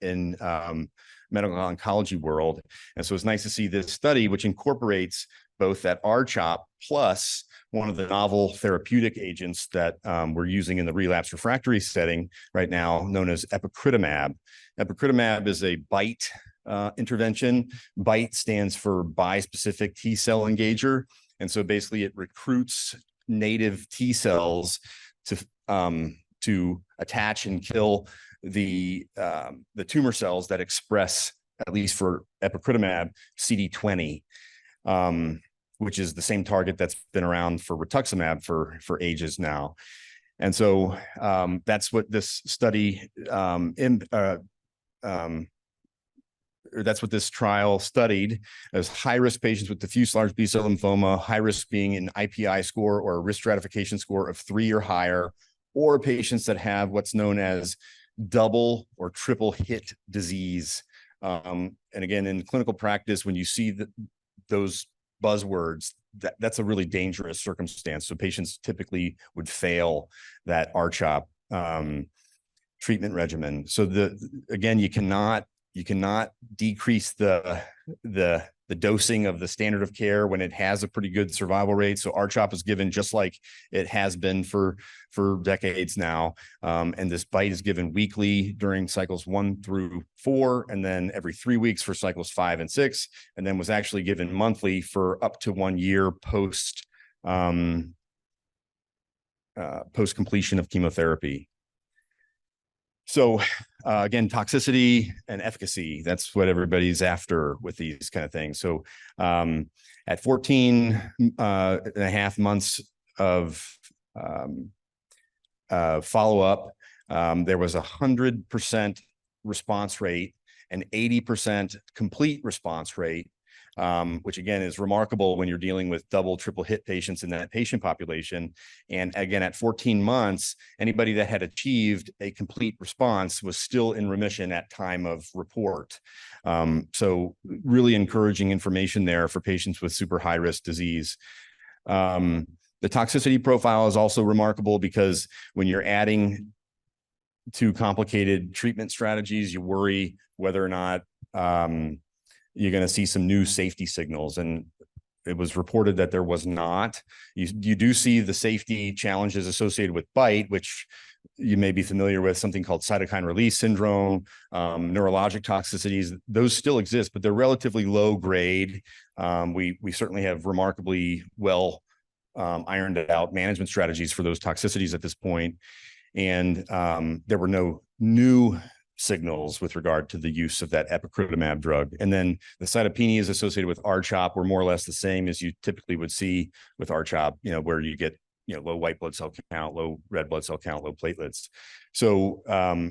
medical oncology world. And so it's nice to see this study, which incorporates both that R-CHOP plus one of the novel therapeutic agents that we're using in the relapse refractory setting right now, known as epcoritamab. Epcoritamab is a BiTE intervention. BiTE stands for bispecific T-cell engager. And so basically it recruits native T cells to to attach and kill the tumor cells that express, at least for epcoritamab, CD20, which is the same target that's been around for rituximab for ages now. And so that's what this study, that's what this trial studied, as high-risk patients with diffuse large B-cell lymphoma, high risk being an IPI score or a risk stratification score of 3 or higher, or patients that have what's known as double or triple hit disease. And again, in clinical practice, when you see those buzzwords, that's a really dangerous circumstance. So patients typically would fail that R-CHOP treatment regimen. So again, you cannot decrease the dosing of the standard of care when it has a pretty good survival rate. So R-CHOP is given just like it has been for decades now. And this bite is given weekly during cycles 1 through 4, and then every 3 weeks for cycles 5 and 6, and then was actually given monthly for up to 1 year post completion of chemotherapy. So again, toxicity and efficacy, that's what everybody's after with these kind of things. So at 14 and a half months of follow-up, there was 100% response rate and 80% complete response rate, which again is remarkable when you're dealing with double, triple hit patients in that patient population. And again, at 14 months, anybody that had achieved a complete response was still in remission at time of report. So really encouraging information there for patients with super high risk disease. The toxicity profile is also remarkable because when you're adding to complicated treatment strategies, you worry whether or not you're going to see some new safety signals. And it was reported that there was not. You do see the safety challenges associated with bite, which you may be familiar with, something called cytokine release syndrome, neurologic toxicities. Those still exist, but they're relatively low grade. We certainly have remarkably well ironed out management strategies for those toxicities at this point. And there were no new signals with regard to the use of that epcoritamab drug. And then the cytopenias associated with R-CHOP were more or less the same as you typically would see with R-CHOP, where you get, low white blood cell count, low red blood cell count, low platelets. So,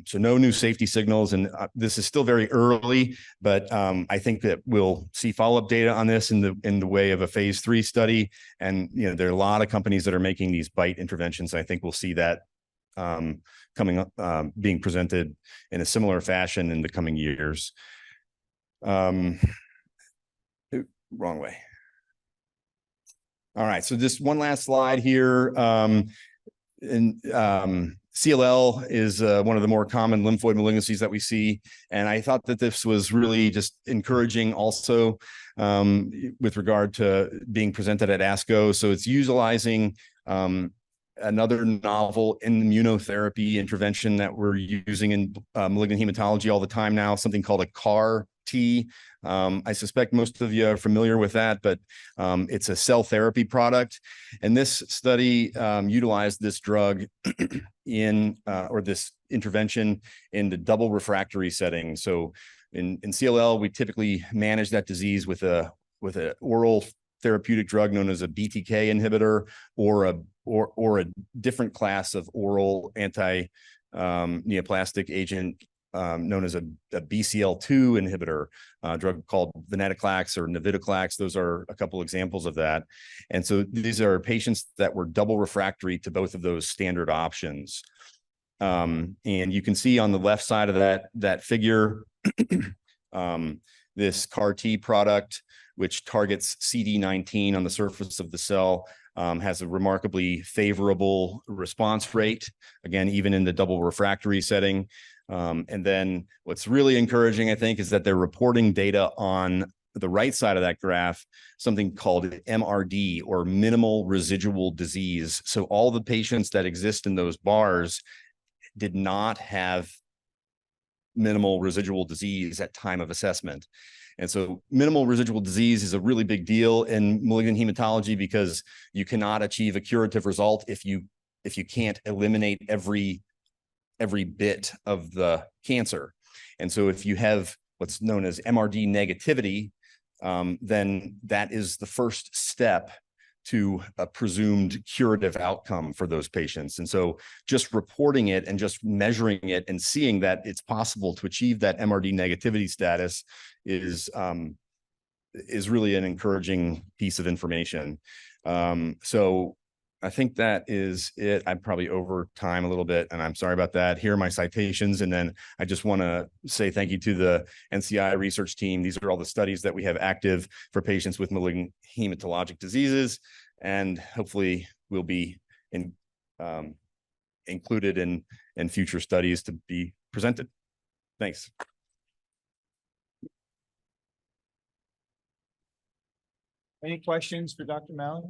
so no new safety signals. And this is still very early, but I think that we'll see follow-up data on this in the way of a phase 3 study. And, there are a lot of companies that are making these bite interventions. I think we'll see that coming up, being presented in a similar fashion in the coming years. Wrong way. All right, so just one last slide here. CLL is one of the more common lymphoid malignancies that we see. And I thought that this was really just encouraging also with regard to being presented at ASCO. So it's utilizing another novel immunotherapy intervention that we're using in malignant hematology all the time now, something called a CAR-T. I suspect most of you are familiar with that, but it's a cell therapy product. And this study utilized this drug or this intervention in the double refractory setting. So in CLL, we typically manage that disease with an oral therapeutic drug known as a BTK inhibitor or a different class of oral anti-neoplastic agent known as a BCL2 inhibitor, drug called venetoclax or navitoclax. Those are a couple examples of that. And so these are patients that were double refractory to both of those standard options. And you can see on the left side of that figure, this CAR-T product, which targets CD19 on the surface of the cell, has a remarkably favorable response rate, again, even in the double refractory setting. And then what's really encouraging, I think, is that they're reporting data on the right side of that graph, something called MRD or minimal residual disease. So all the patients that exist in those bars did not have minimal residual disease at time of assessment. And so minimal residual disease is a really big deal in malignant hematology because you cannot achieve a curative result if you can't eliminate every every bit of the cancer. And so if you have what's known as MRD negativity, then that is the first step to a presumed curative outcome for those patients. And so just reporting it and just measuring it and seeing that it's possible to achieve that MRD negativity status is really an encouraging piece of information. So I think that is it. I'm probably over time a little bit, and I'm sorry about that. Here are my citations. And then I just want to say thank you to the NCI research team. These are all the studies that we have active for patients with malignant hematologic diseases, and hopefully will be included in future studies to be presented. Thanks. Any questions for Dr. Malley?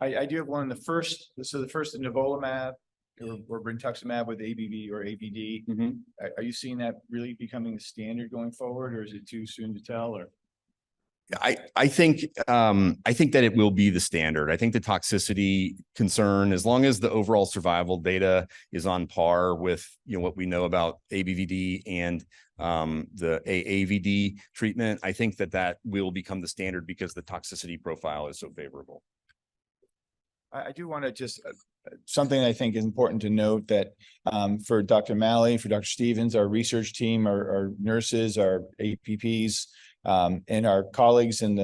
I do have one. The first nivolumab or brentuximab with ABV or ABD. Are you seeing that really becoming the standard going forward, or is it too soon to tell? Or I think that it will be the standard. I think the toxicity concern, as long as the overall survival data is on par with what we know about ABVD and the AAVD treatment, I think that will become the standard because the toxicity profile is so favorable. I do want to just something I think is important to note that for Dr. Malley, for Dr. Stevens, our research team, our nurses, our APPs, and our colleagues in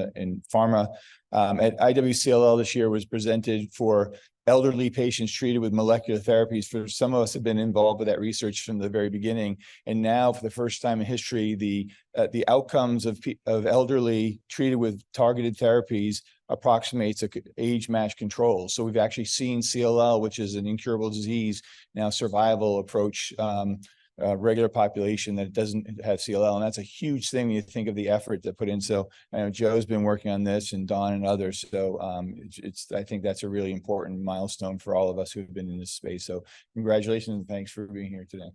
pharma at IWCLL this year was presented for elderly patients treated with molecular therapies. For some of us have been involved with that research from the very beginning, and now for the first time in history, the outcomes of elderly treated with targeted therapies approximates a age-matched control. So we've actually seen CLL, which is an incurable disease, now survival approach regular population that doesn't have CLL. And that's a huge thing when you think of the effort that put in. So I know Joe's been working on this, and Don and others. So I think that's a really important milestone for all of us who have been in this space. So congratulations and thanks for being here today.